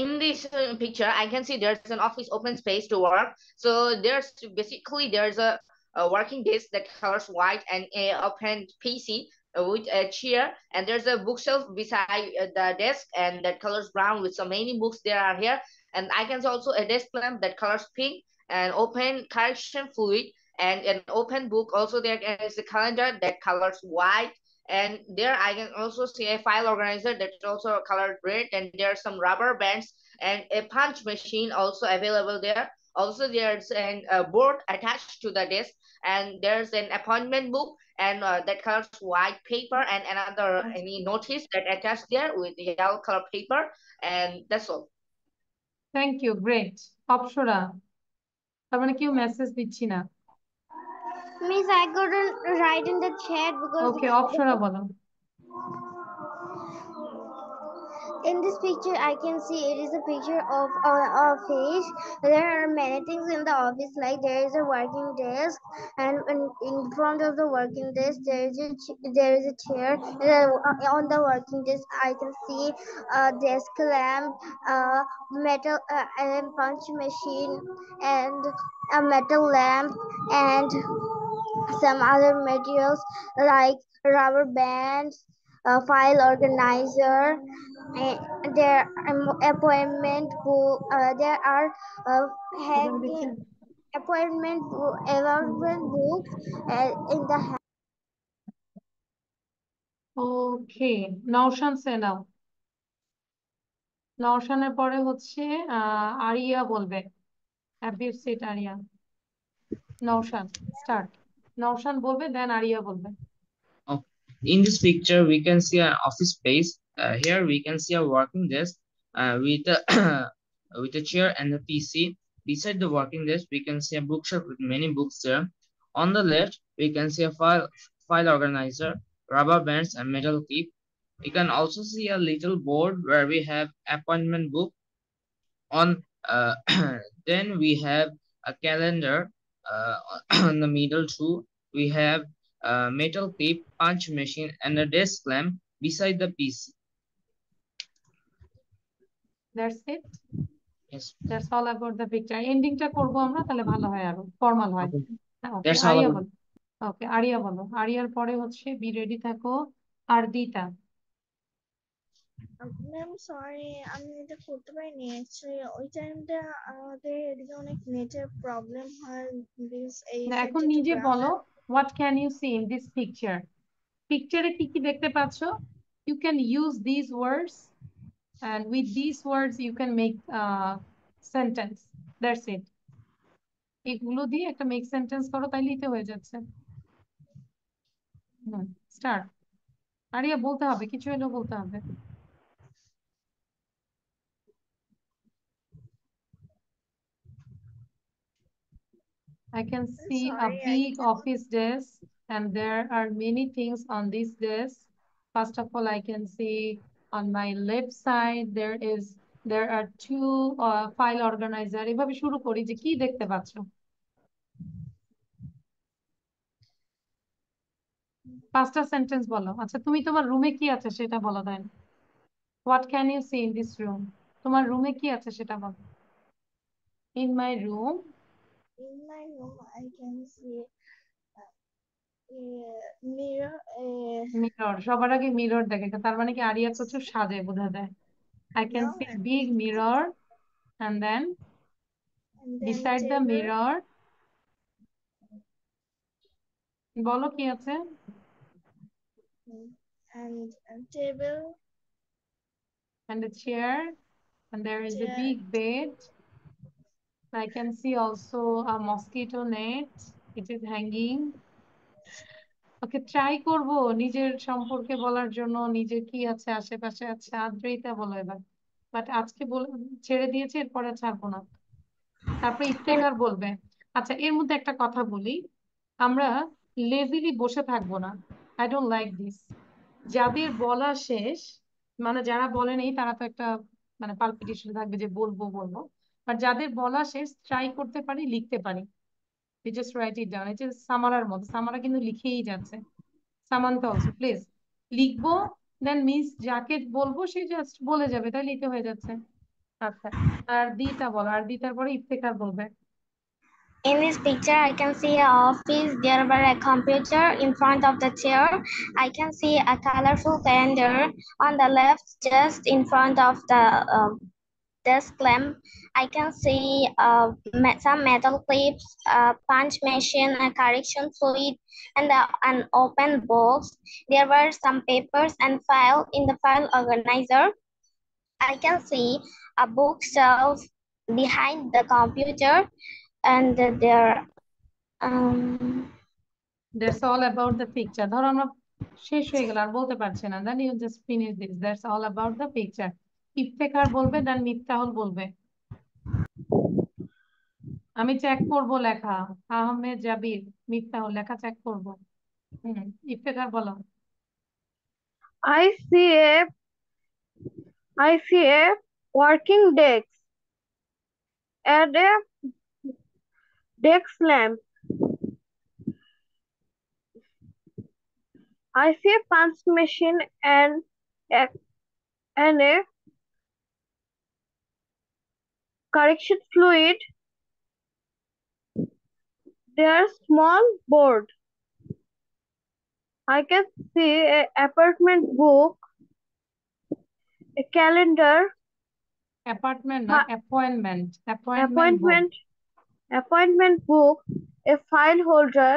In this picture, I can see there's an office open space to work. So there's a working desk that colors white and a open PC with a chair, and there's a bookshelf beside the desk and that colors brown with so many books there are here. And I can see also a desk lamp that colors pink and open correction fluid and an open book. Also there is a calendar that colors white. And there I can also see a file organizer that's also colored red, and there are some rubber bands and a punch machine also available there. Also there's a board attached to the desk, and there's an appointment book and that colors white paper, and another any notice that attached there with the yellow color paper, and that's all. Thank you, great. Apsara, তার মানে কেউ message দিচ্ছি না। Miss, I couldn't write in the chat because ওকে, অপসরা বলো। in this picture I can see it is a picture of an office. There are many things in the office, like there is a working desk, and in front of the working desk there is a chair. On the working desk I can see a desk lamp, a metal and punch machine, and a metal lamp, and some other materials like rubber bands, a file organizer, there appointment book. There are hanging appointment books in the ওকে, নওশান সেনাও। নওশানের পরে হচ্ছে আরিয়া বলবে। হ্যাপির set area. নওশান start. নওশান বলবে, দেন area বলবে। In this picture, we can see an office space. Here we can see a working desk with a with a chair and a PC. Beside the working desk, we can see a bookshelf with many books there. On the left, we can see a file organizer, rubber bands, and metal clip. You can also see a little board where we have appointment book. On then we have a calendar on the middle too. We have a metal clip, punch machine, and a desk lamp beside the PC. That's it. Yes. That's all about the picture. Endingটা করব আমরা, তাহলে ভালো হয়, আরো formal হয়। ওকে, That's all area about- বলো। ওকে, area বলো। আরিয়ার পরে হচ্ছে বি রেডি থাকো আর দিতা। ম্যাম সরি, আমি এটা করতে পারিনি অ্যাকচুয়ালি। ওই টাইমটা আমাদের এদিকে অনেক নেটের প্রবলেম হয়। এখন নিজে বলো, what can you see in this picture? পিকচারে কি কি দেখতে পাচ্ছ? You can use these words, and with these words you can make sentence. That's it. এগুলো দিয়ে একটা মেক সেন্টেন্স করো, তাইলেই তো হয়ে যাচ্ছে। স্টার্ট। আরিয়া বলতে হবে, কিছু হলেও বলতে হবে। I can see a big office desk, and there are many things on this desk. First of all, I can see on my left side there are two file organizer. এভাবে শুরু করি যে কি দেখতে পাচ্ছ। পাঁচটা সেন্টেন্স বলো। আচ্ছা, তুমি তোমার রুমে কি আছে সেটা বলো। দেন what can you see in this room? তোমার রুমে কি আছে সেটা বলো। In my room I can see mirror. Mirror, সবার আগে মিরর দেখে, তার মানে কি আরিয়া প্রচুর সাজে বোঝা যায়। I can see a big mirror, and then beside the mirror বলো কি আছে। And table and a chair, and there is a big bed. I can see also a mosquito net. It is hanging. Okay, try করবো নিজের সম্পর্কে বলার জন্য, নিজের কি আছে আশেপাশে আছে। আদ্রিতা বলো এবার। বাট আজকে ছেড়ে দিয়েছে, এরপরে ছাড়বো না। তারপরে ইফতেখার বলবে। আচ্ছা, এর মধ্যে একটা কথা বলি, আমরা লেজিলি বসে থাকবো না। I don't like this. যাদের বলা শেষ, মানে যারা বলেনি তারা তো একটা মানে পালপিটেশন থাকবে যে বলবো বলবো, আর যাদের বলা শেষ ট্রাই করতে পারি, লিখতে পারি। We just write it down. এটা সামারার মতো, সামারা কিন্তু লিখেই যাচ্ছে। সামান্তা অলসো প্লিজ লিখবো, দেন মিস যাকে বলবো সে জাস্ট বলে যাবে, তাহলে তো হয়ে যাচ্ছে। আচ্ছা, আর দিটা বলো, আর দিটার পরে ইফতেখার বলবে। In this picture, I can see an office. There were a computer in front of the chair. I can see a colorful calendar on the left, just in front of the desk lamp. I can see some metal clips, a punch machine, a correction fluid, and an open box. There were some papers and file in the file organizer. I can see a bookshelf behind the computer, and there That's all about the picture. ধরো আমরা শেষ হয়ে গেল, আর বলতে পারছি না, then you just finish this. That's all about the picture. Iftekhar বলবে, দেন মিফতাহুল বলবে। আমি চেক করব লেখা। আহমেদ জাবির, মিফতাহুল লেখা চেক করব। ইফতেখার বলো। I see a working desk and a desk lamp. I see a punch machine and a correction fluid. There's small board. I can see a apartment book, a calendar, apartment না, appointment, appointment appointment book, a file holder,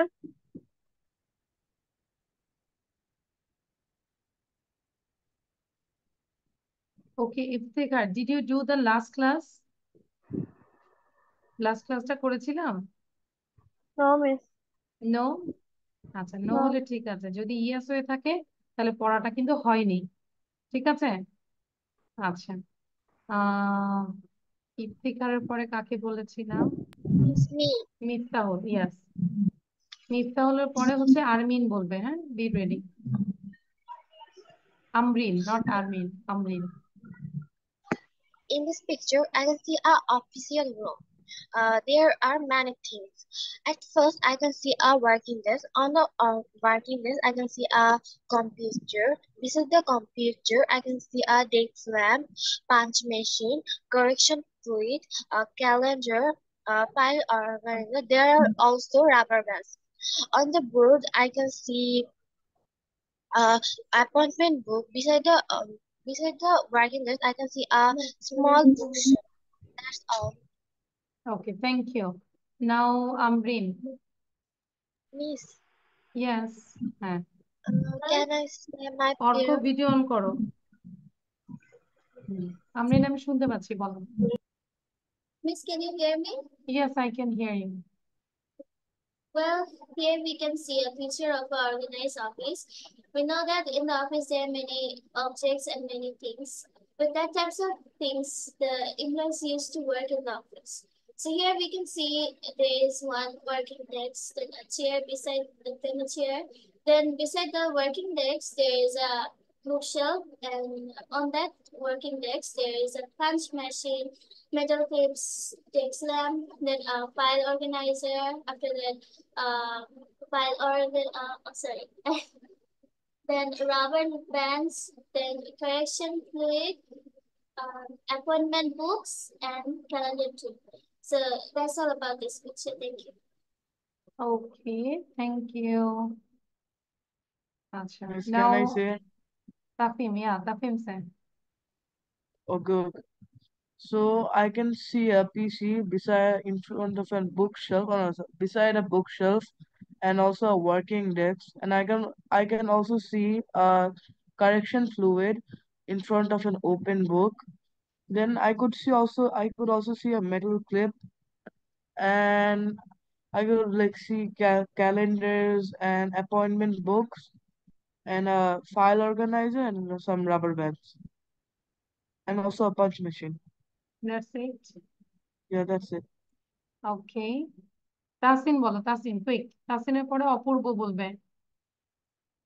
okay Iftekhar, did you do the last class? Last ক্লাসটা করেছিলাম? no miss. No. আচ্ছা, no No. হলে ঠিক আছে, যদি yes হয়ে থাকে তাহলে পড়াটা কিন্তু হয়নি, ঠিক আছে? আচ্ছা, আহ ইফতিখারের পরে কাকে বলেছিলাম? মিফতাহুল, ইয়াস। মিফতাহুলের পরে হচ্ছে আরমিন বলবে, হ্যাঁ, be ready. Amrin, not Armin, Amrin. In this picture, I can see an official room. There are many things. At first, I can see a working desk. On the working desk, I can see a computer. Beside the computer, I can see a desk lamp, punch machine, correction fluid, a calendar, file organizer. There are also rubber bands. On the board, I can see appointment book. Beside the working desk, I can see a small bookshelf. That's all. Okay, thank you. Now Amrin. Miss, Yes, হ্যাঁ। can I say my অর্ক prayer? Video on করো। আমরিন, আমি শুনতে পাচ্ছি, বলো। Miss, can you hear me? Yes, I can hear you. Well, here we can see a picture of an organized office. We know that in the office there are many objects and many things. With that types of things, the employees used to work in the office. So here we can see there is one working desk, then a chair beside the chair. Then beside the working desk, there is a bookshelf, and on that working desk there is a punch machine, metal clips, desk lamp, then a file organizer. After that, file organ. Sorry. Then rubber bands, then correction fluid, appointment books, and calendar too. So that's all about this picture. Thank you. Okay, thank you. Acha. Miss, Now can I say? Tafim, yeah, Tafim said. Okay, okay. So I can see a PC beside in front of a bookshelf, or no, beside a bookshelf, and also a working desk. And I can also see a correction fluid in front of an open book. Then I could also see a metal clip, and I could like see calendars and appointment books and a file organizer and some rubber bands and also a punch machine. That's it. Yeah, that's it. Okay. Tasin বলো, Tasin quick. তাসিনের পরে অপূর্ব বলবে।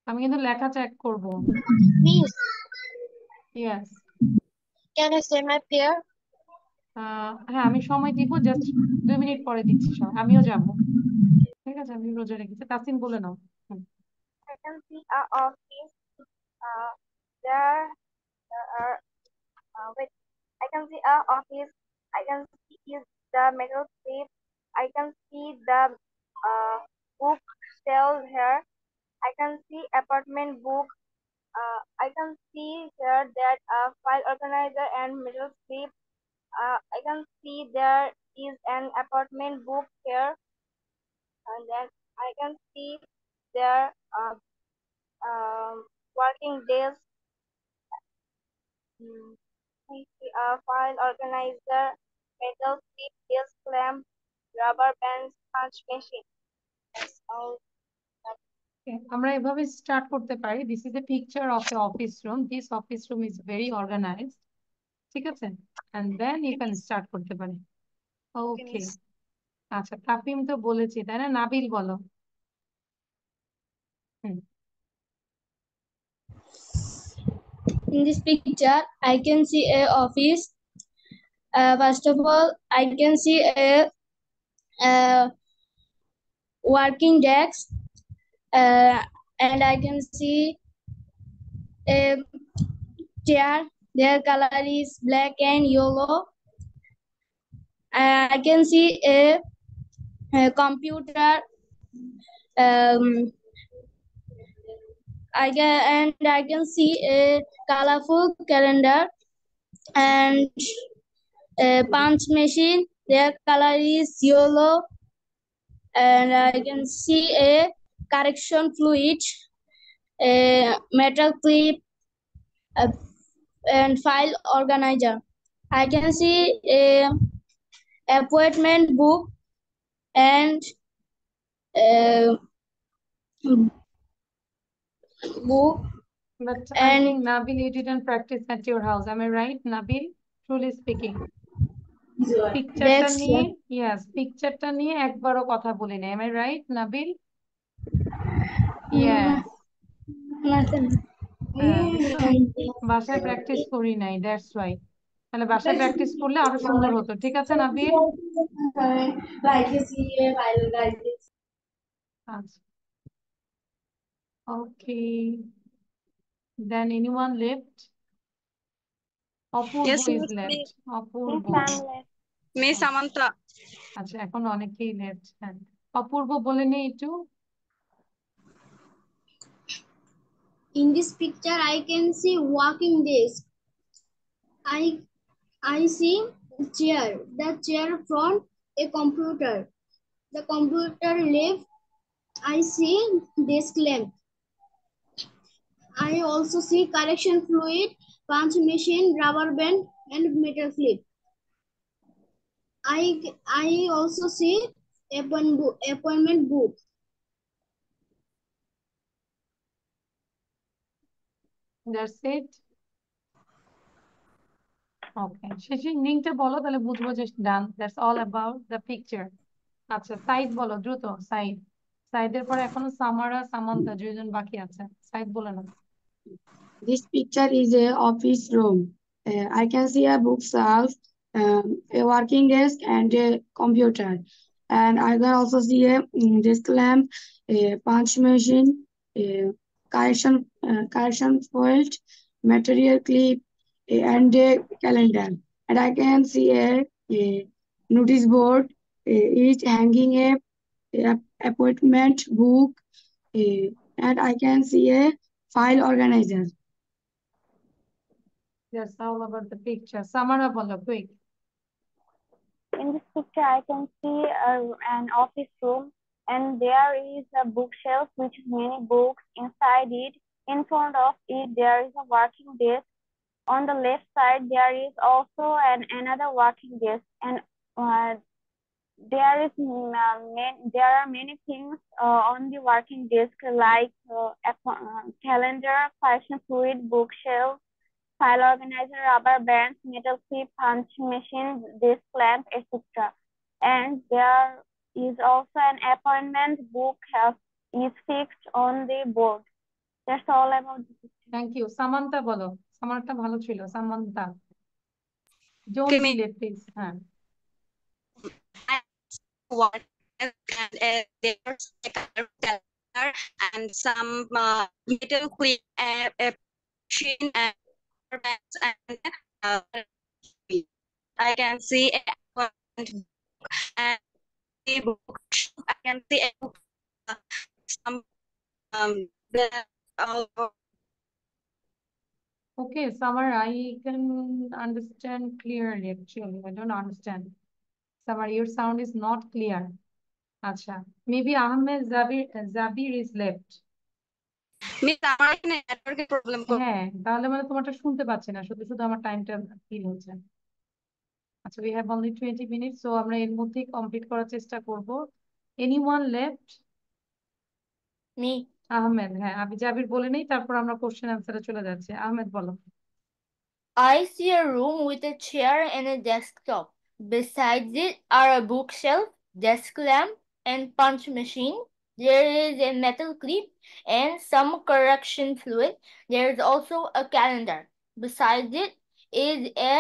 আমি কিন্তু লেখা check করব। Miss, Yes. can I say my prayer? হ্যাঁ, আমি সময় দিব, জাস্ট 2 মিনিট পরে দিচ্ছি। আমিও যাব, ঠিক আছে? আমি রোজা রেখেছি। তাসিন বলে নাও। I can see a office. there are wait, I can see a office. I can see is the metal strip. I can see the book shelf here. I can see apartment book. I can see here that file organizer and metal strip. I can see there is an apartment book here, and then I can see there working desk. I see a file organizer, metal strip, desk lamp, rubber bands, punch machine. That's all. আমরা এভাবে start করতে পারি। This is a picture of a office room. This office room is very organised. ঠিক আছে, and then you can start করতে পারি। ওকে, আচ্ছা তাফিম তো বলেছি তাই না? নাবিল বলো। In this picture, I can see a office. First of all, I can see a working desk, and I can see a chair. Their color is black and yellow. I can see a computer. I can see a colorful calendar and a punch machine. Their color is yellow, and I can see a correction fluid, a metal clip, and file organizer. I can see a appointment book and book. But I think Nabil, you didn't practice at your house. Am I right, Nabil? Truly speaking. পিকচারটা নিয়ে, yes, পিকচারটা নিয়ে একবারও কথা বলি না। Am I right, Nabil? Yes. বাসায় practice করি নাই, দ্যাটস ওয়াই। তাহলে বাসায় প্র্যাকটিস করলে আরো সুন্দর হতো। ঠিক আছে নাবিল? আচ্ছা, ওকে, then anyone left? Apurba is left. Apurba, Miss Samantha. আচ্ছা এখন অনেকেই left। হ্যাঁ, অপূর্ব বলে নেই একটু। In this picture, I can see walking desk. I see chair. The chair front a computer. The computer left. I see desk lamp. I also see correction fluid, punch machine, rubber band, and metal clip. I also see appointment book. That's it. Okay, শেষে লিংকটা বলো তাহলে বুঝবো যে ডান। That's all about the picture. আচ্ছা সাইদ বলো দ্রুত। সাইদের পরে এখনো সামারা, সামান্তা দুইজন বাকি আছে। সাইদ বলে না। This picture is a office room. I can see a bookshelf, a working desk, and a computer. And I can also see a desk lamp, a punch machine, a correction foil, material clip, and a calendar. And I can see a notice board, each hanging a appointment book, and I can see a file organizer. That's all about the picture. Samara bolo, quick. In this picture, I can see an office room, and there is a bookshelf with many books inside it. In front of it, there is a working desk. On the left side, there is also another working desk, and there are many things on the working desk like calendar, correction fluid, bookshelf, file organizer, rubber bands, metal clip, punch machine, desk lamp, etc. And there is also an appointment book is fixed on the board. That's all about the picture. Thank you. Samantha bolo. Samantha bhalo chilo. Samantha. Don't delay, please. What and there's a calendar and some metal clip machine and bands and I can see a appointment book and the book. I can see a book, some the Okay, Samar, I can understand clearly actually. I don't understand. Samar, your sound is not clear. Acha. Maybe Ahmed Zabir is left. Miss আমার এখানে নেটওয়ার্কের problem হ্যাঁ, তাহলে মানে তোমারটা শুনতে পাচ্ছি না, শুধু শুধু আমার টাইমটা ফিল হচ্ছে। আচ্ছা, we have only 20 minutes, so আমরা এর মধ্যেই কমপ্লিট করার চেষ্টা করব। Anyone left? Me. আহমেদ, হ্যাঁ, আমি জাবির বলে নেই, তারপর আমরা কোশ্চেন আনসারে চলে যাচ্ছি। আহমেদ বলো। I see a room with a chair and a desktop. Besides it are a bookshelf, desk lamp, and punch machine. There is a metal clip and some correction fluid. There is also a calendar. Besides it is a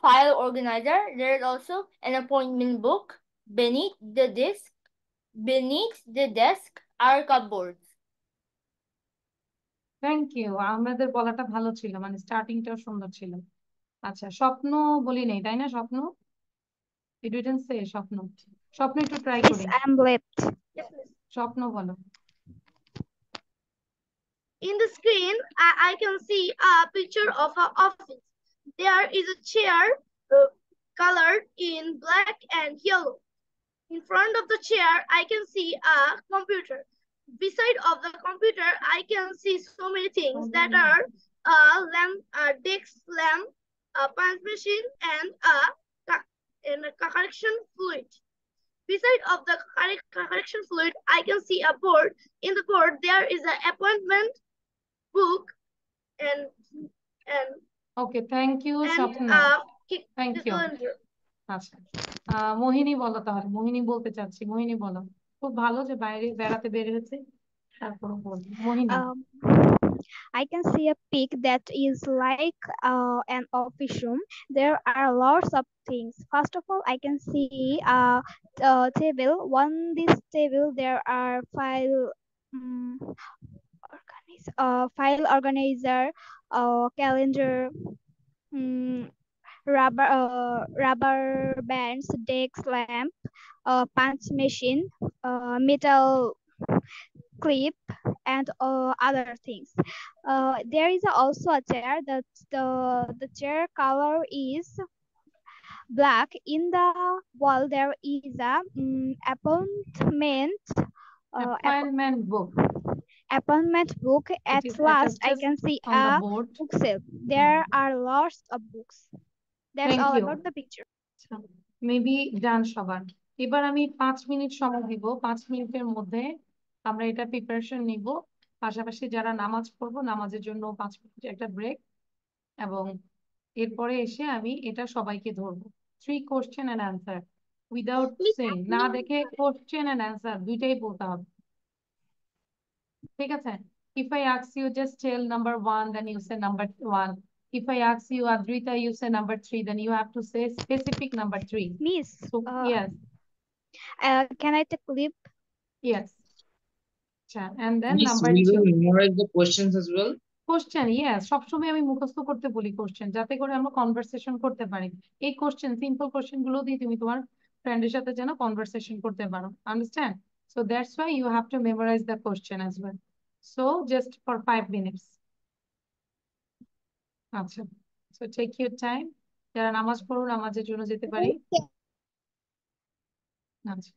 file organizer. There is also an appointment book. Beneath the desk are cupboards. Thank you, আহমেদের বলাটা ভালো ছিল, মানে স্টার্টিংটাও সুন্দর ছিল। আচ্ছা, স্বপ্ন বলি নেই, তাই না? স্বপ্ন, you didn't say স্বপ্ন। স্বপ্ন একটু ট্রাই করি। I'm left. স্বপ্ন বলো। In the screen, I can see a picture of an office. There is a chair colored in black and yellow. In front of the chair, I can see a computer. Beside of the computer, I can see so many things that are a lamp, a desk lamp, a punch machine, and a correction fluid. Beside of the correction fluid, I can see a board. In the board, there is an appointment book and okay, thank you Swapna, thank you. calendar. আচ্ছা, মোহিনী বলো তাহলে। মোহিনী বলতে চাচ্ছি, মোহিনী বলো। খুব ভালো যে বাইরে বেড়াতে বের হয়েছে, তারপরে বলবো। মোহিনী। I can see a pic that is like an office room. There are lots of things. First of all, I can see a table. On this table, there are file organizer, calendar, rubber bands, desk lamp, punch machine, metal clip, and other things. There is also a chair. That the chair color is black. In the wall there is a appointment book. Appointment book. At last, I can see a bookshelf. There are lots of books. That's all about the picture. Maybe done সবার। এবার আমি 5 minute সময় দিব। 5 মিনিটের মধ্যে আমরা এটা preparation নিব। পাশাপাশি যারা নামাজ পড়বো, নামাজের জন্য 5 মিনিট একটা ব্রেক, এবং এরপরে এসে আমি এটা সবাইকে ধরবো। 3 question and answer without saying, না দেখে কোশ্চেন এন্ড অ্যান্সার দুইটাই বলতে হবে, ঠিক আছে? If I ask you, just tell number 1, then you say number 1. If I ask you, Adrita, you say number 3, then you have to say specific number 3. Miss, So, yes. Can I take clip? Yes. And then Miss, number we 2. will memorize the questions as well. Question, yes, সবসময় আমি মুখস্থ করতে বলি question, যাতে করে আমরা conversation করতে পারি। এই কোশ্চেন, সিম্পল কোশ্চেন গুলো দিয়ে তুমি তোমার ফ্রেন্ডের সাথে যেন কনভারসেশন করতে পারো, understand? So that's why you have to memorise the question as well. So just for 5 minutes. আচ্ছা, সো টেক ইউর টাইম। যারা নামাজ পড়ো, নামাজের জন্য যেতে পারি। আচ্ছা।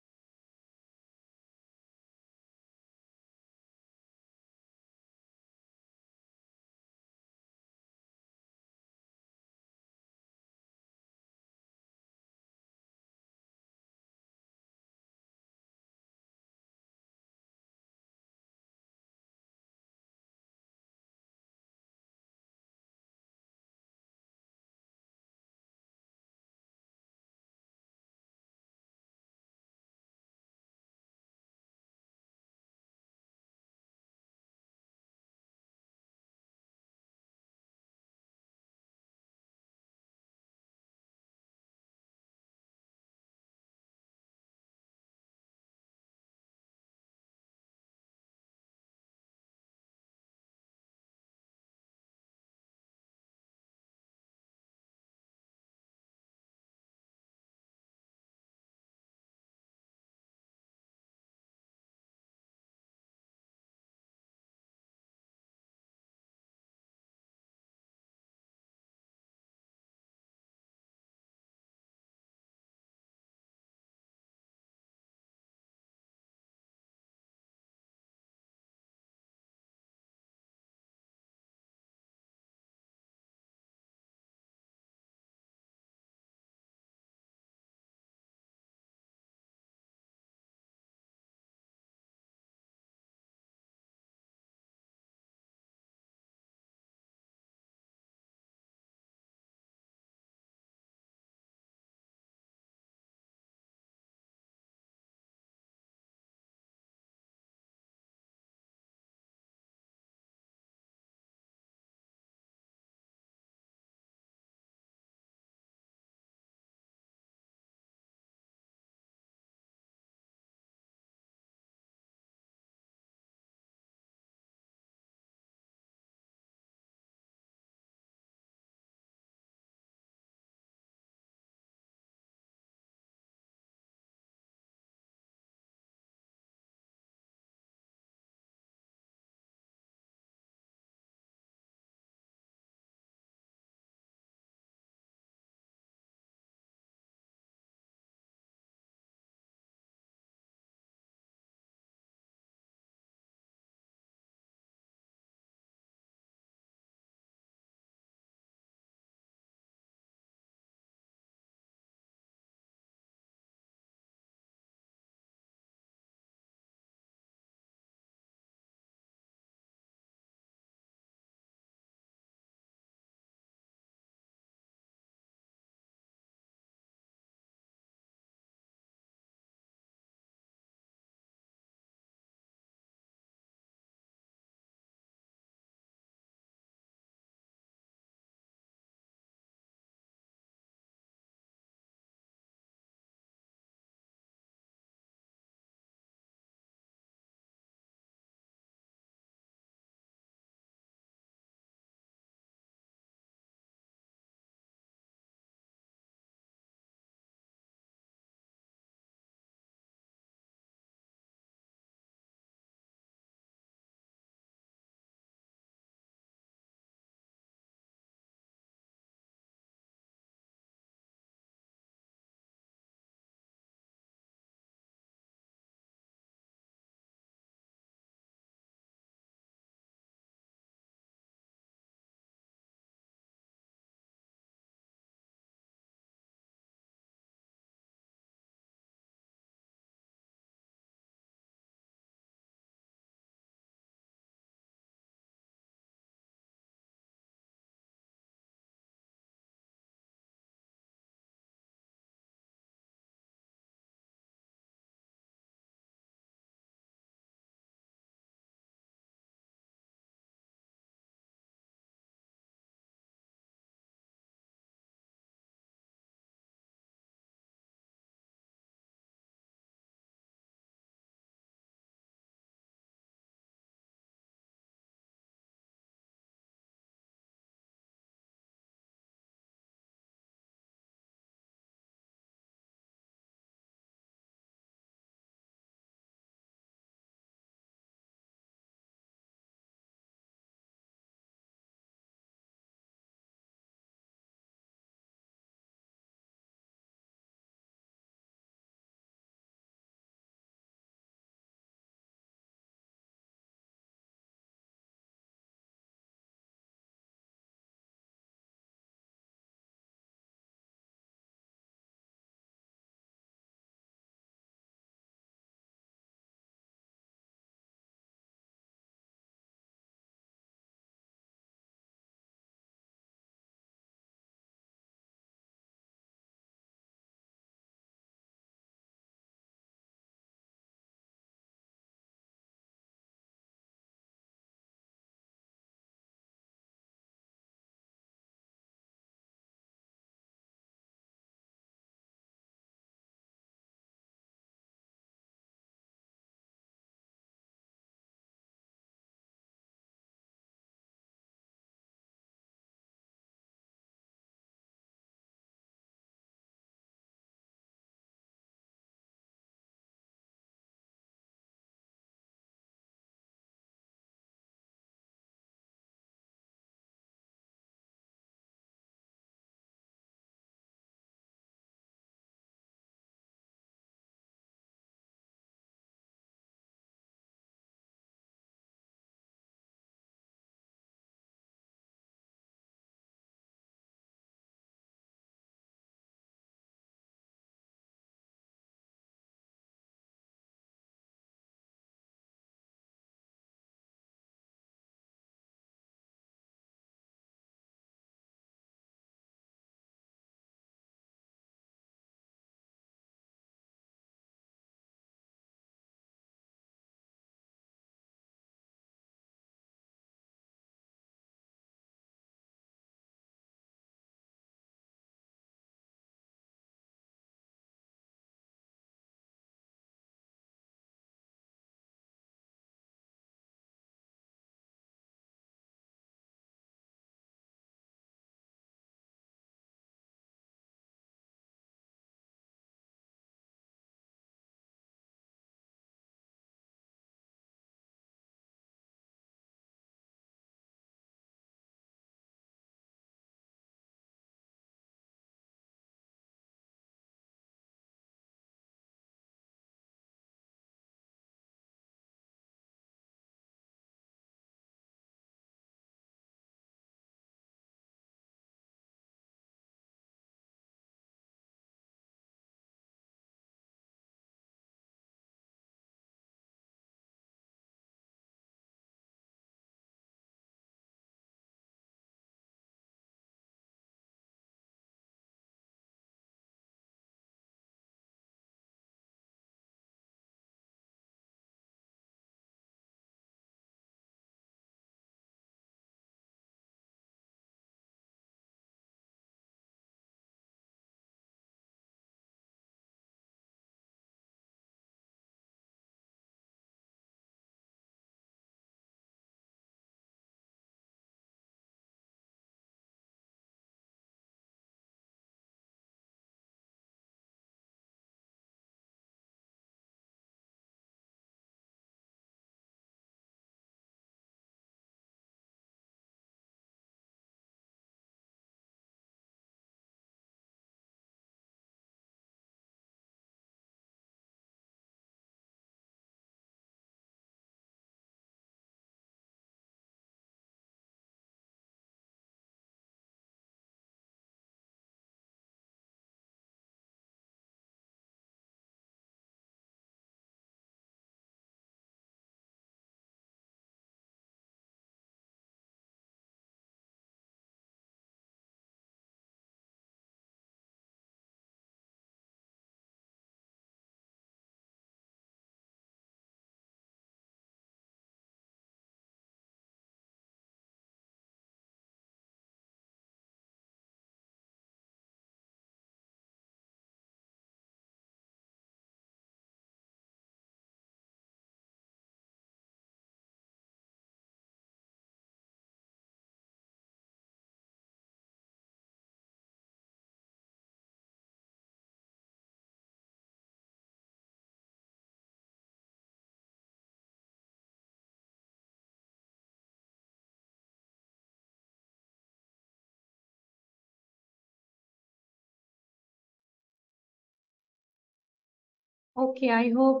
Okay, I hope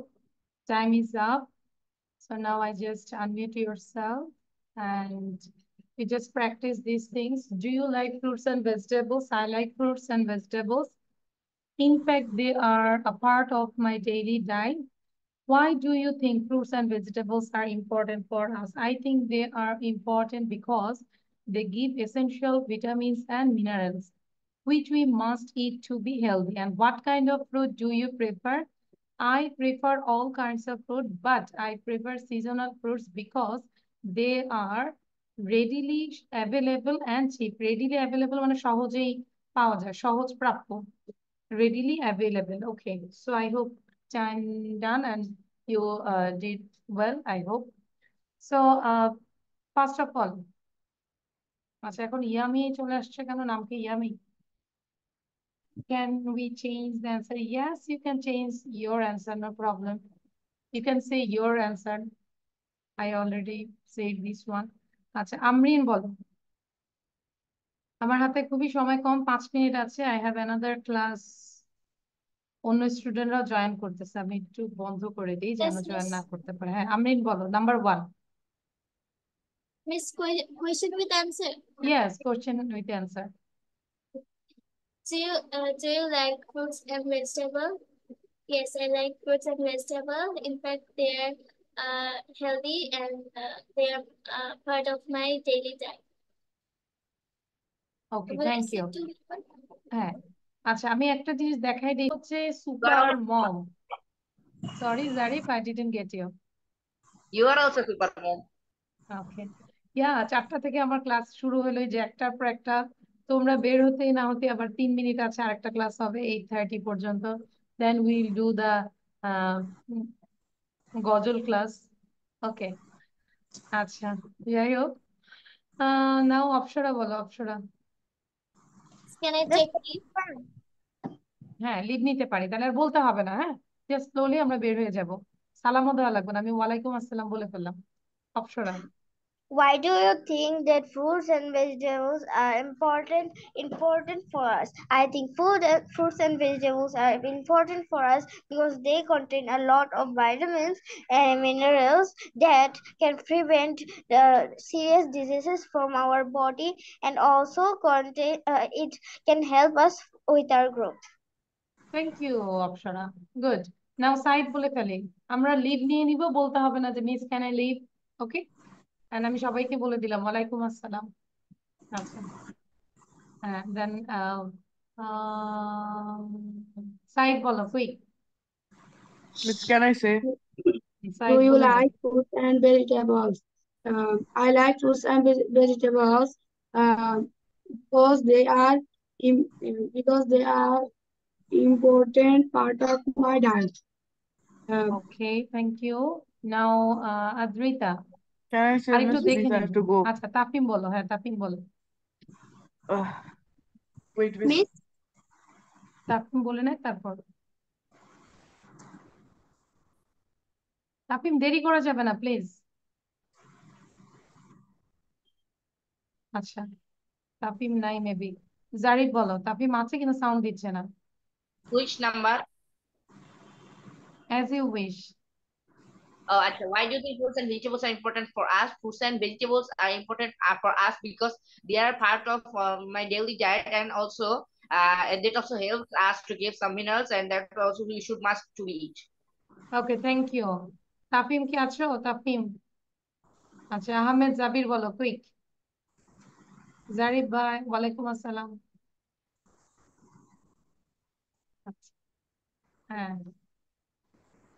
time is up. So now I just unmute yourself and we just practice these things. Do you like fruits and vegetables? I like fruits and vegetables. In fact, they are a part of my daily diet. Why do you think fruits and vegetables are important for us? I think they are important because they give essential vitamins and minerals, which we must eat to be healthy. And what kind of fruit do you prefer? I prefer all kinds of fruit, but I prefer seasonal fruits because they are readily available and cheap. Readily available মানে সহজেই পাওয়া যায়, সহজ প্রাপ্য. Readily available. Okay, so I hope time done and you did well, I hope. So first of all, আচ্ছা এখন yummy চলে আসছে কেন, নাম কি yummy? Can we change the answer? Yes, you can change your answer, no problem. You can say your answer. I already said this one. আচ্ছা আমরিন বলো। আমার হাতে খুবই সময় কম, 5 মিনিট আছে। I have another class. অন্য স্টুডেন্টরাও জয়েন করতেছে, আমি একটু বন্ধ করে দিই যেন জয়েন না করতে পারে। হ্যাঁ আমরিন বলো, number 1. Miss, question with answer. Yes, question with answer. Do you like fruits and vegetables? Yes, I like fruits and vegetables. In fact, they're healthy and they're part of my daily diet. Okay, thank you. হ্যাঁ আচ্ছা আমি একটা জিনিস দেখাই দিই, হচ্ছে super mom. Sorry Zarif, I didn't get you. You are also super mom. Okay. Yeah, 4টা থেকে আমার ক্লাস শুরু হলো, যে একটার পর একটা। তোমরা বের হতেই না হতে আবার 3 মিনিট আছে, আরেকটা ক্লাস হবে 8:30 পর্যন্ত। Then we'll do the ghazal class. Okay আচ্ছা যাই হোক, নাও অপ্সরা বলো। Apsara, Can I take leave? হ্যাঁ লিভ নিতে পারি, তাহলে আর বলতে হবে না। হ্যাঁ জাস্ট স্লোলি আমরা বের হয়ে যাব, সালামও দেওয়া লাগবে না, আমি ওয়ালাইকুম আসসালাম বলে ফেললাম। অপ্সরা, Why do you think that fruits and vegetables are important for us? I think fruits and vegetables are important for us because they contain a lot of vitamins and minerals that can prevent the serious diseases from our body, and also it can help us with our growth. Thank you Apsara, good. Now Saeed বলে ফেলি, আমরা leave নিয়ে নিব, বলতে হবে না যে miss can I leave. Okay, and আমি সবাইকে বলে দিলাম ওয়ালাইকুম আসসালাম। আচ্ছা হ্যাঁ, দেন সাইড বলো quick. Miss, can I say? Do you like fruits and vegetables? I like fruits and vegetables because they are important part of my diet. Okay, thank you. Now Adrita, Can I say, আরেকটু Miss, দেখে please, I নিব। have to go. আচ্ছা তাফিম বলো। হ্যাঁ তাফিম বলো। Wait, Miss. তাফিম বলে নাই, তারপর তাফিম, দেরি করা যাবে না প্লিজ। আচ্ছা তাফিম নাই মেবি। জারিফ বলো, তাফিম আছে কিনা সাউন্ড দিচ্ছে না। Which number? As you wish. Oh, actually, why do you think fruits and vegetables are important for us? Fruits and vegetables are important for us because they are part of my daily diet, and also it also helps us to give some minerals, and that also we should must to eat. Okay, thank you. তাফিম কি আছো? তাফিম আচ্ছা, আহমেদ জাবির বলো quick. Zarif ভাই ওয়ালাইকুম আসসালাম। আচ্ছা হ্যাঁ,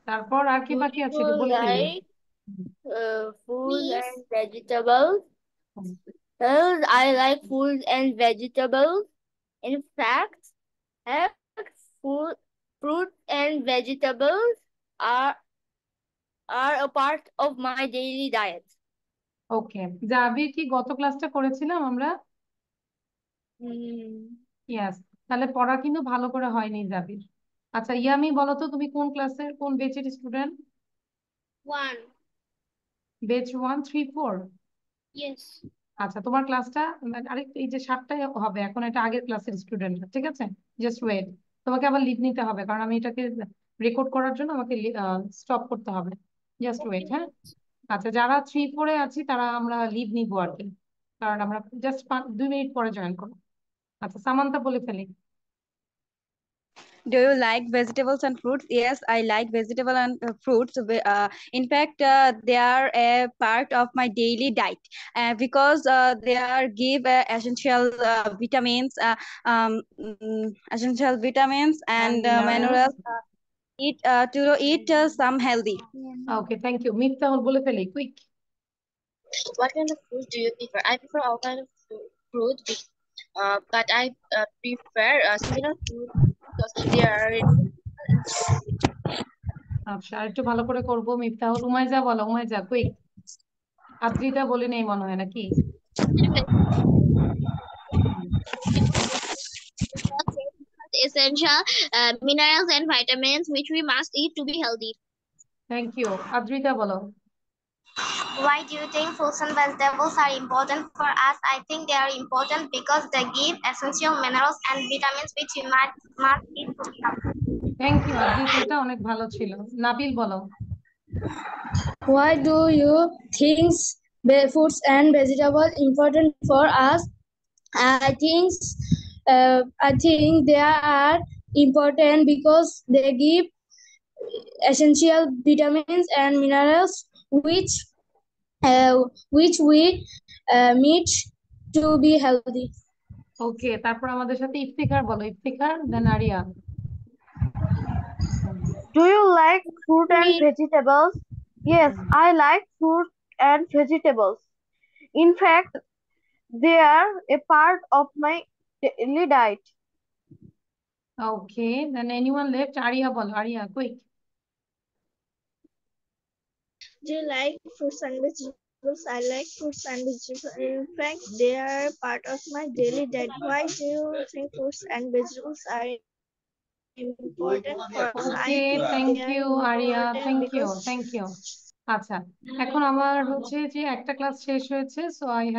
তারপর আর কি বাকি আছে একটু বলে ফেলি। Food and vegetables. Well, I like food and vegetables. In fact, fruit and vegetables are a part of my daily diet. ওকে, জাবির কি গত ক্লাসটা করেছিলাম আমরা? ইয়াস, তাহলে পড়া কিন্তু ভালো করে হয়নি জাবির। আচ্ছা ইয়ামি বলো তো, তুমি কোন ক্লাসের কোন বেচের স্টুডেন্ট? 1. বেচ 1, 3, 4? Yes. আচ্ছা তোমার ক্লাসটা আরেকটু, এই যে 7টায় হবে এখন, এটা আগের ক্লাসের স্টুডেন্ট, ঠিক আছে? জাস্ট ওয়েট, তোমাকে আবার লিভ নিতে হবে কারণ আমি এটাকে রেকর্ড করার জন্য আমাকে স্টপ করতে হবে। জাস্ট ওয়েট, হ্যাঁ। আচ্ছা, যারা 3-4-এ আছি তারা আমরা লিভ নিবো আর কি, কারণ আমরা জাস্ট 2 মিনিট পরে জয়েন করবো। আচ্ছা, সামান্তা বলে ফেলি। Do you like vegetables and fruits? Yes, I like vegetable and fruits. In fact, they are a part of my daily diet because they are give essential vitamins, and minerals. To eat some healthy. Okay, thank you. Miftahul বলে ফেলি, quick. What kind of fruit do you prefer? I prefer all kind of fruit, but I prefer seasonal fruit because they are. আচ্ছা, একটু ভালো করে করবো। মিফতাহুল, উমাইজা বলো, Umaiza quick. Adrita বলে নেই মনে হয় নাকি? Essential minerals and vitamins which we must eat to be healthy. Thank you. Adrita bolo. Why do you think fruits and vegetables are important for us? I think they are important because they give essential minerals and vitamins which we must eat to be healthy. Thank you, Adrita. এটা অনেক ভালো ছিল। নাবিল বলো। Why do you think fruits and vegetables important for us? I think they are important because they give essential vitamins and minerals which we need to be healthy. Okay, তারপর আমাদের সাথে ইফতিখার বলো। ইফতিখার, দেন area. Do you like fruit and vegetables? Yes, I like fruit and vegetables. In fact, they are a part of my daily diet. Okay, then anyone left? Arya bolo. Arya, quick. Do you like fruits and vegetables? I like fruits and vegetables. In fact, they are part of my daily diet. Why do you think fruits and vegetables are important for us? Okay, thank you, Arya. Thank you. আচ্ছা, এখন আমার হচ্ছে যে একটা class শেষ হয়েছে, so I have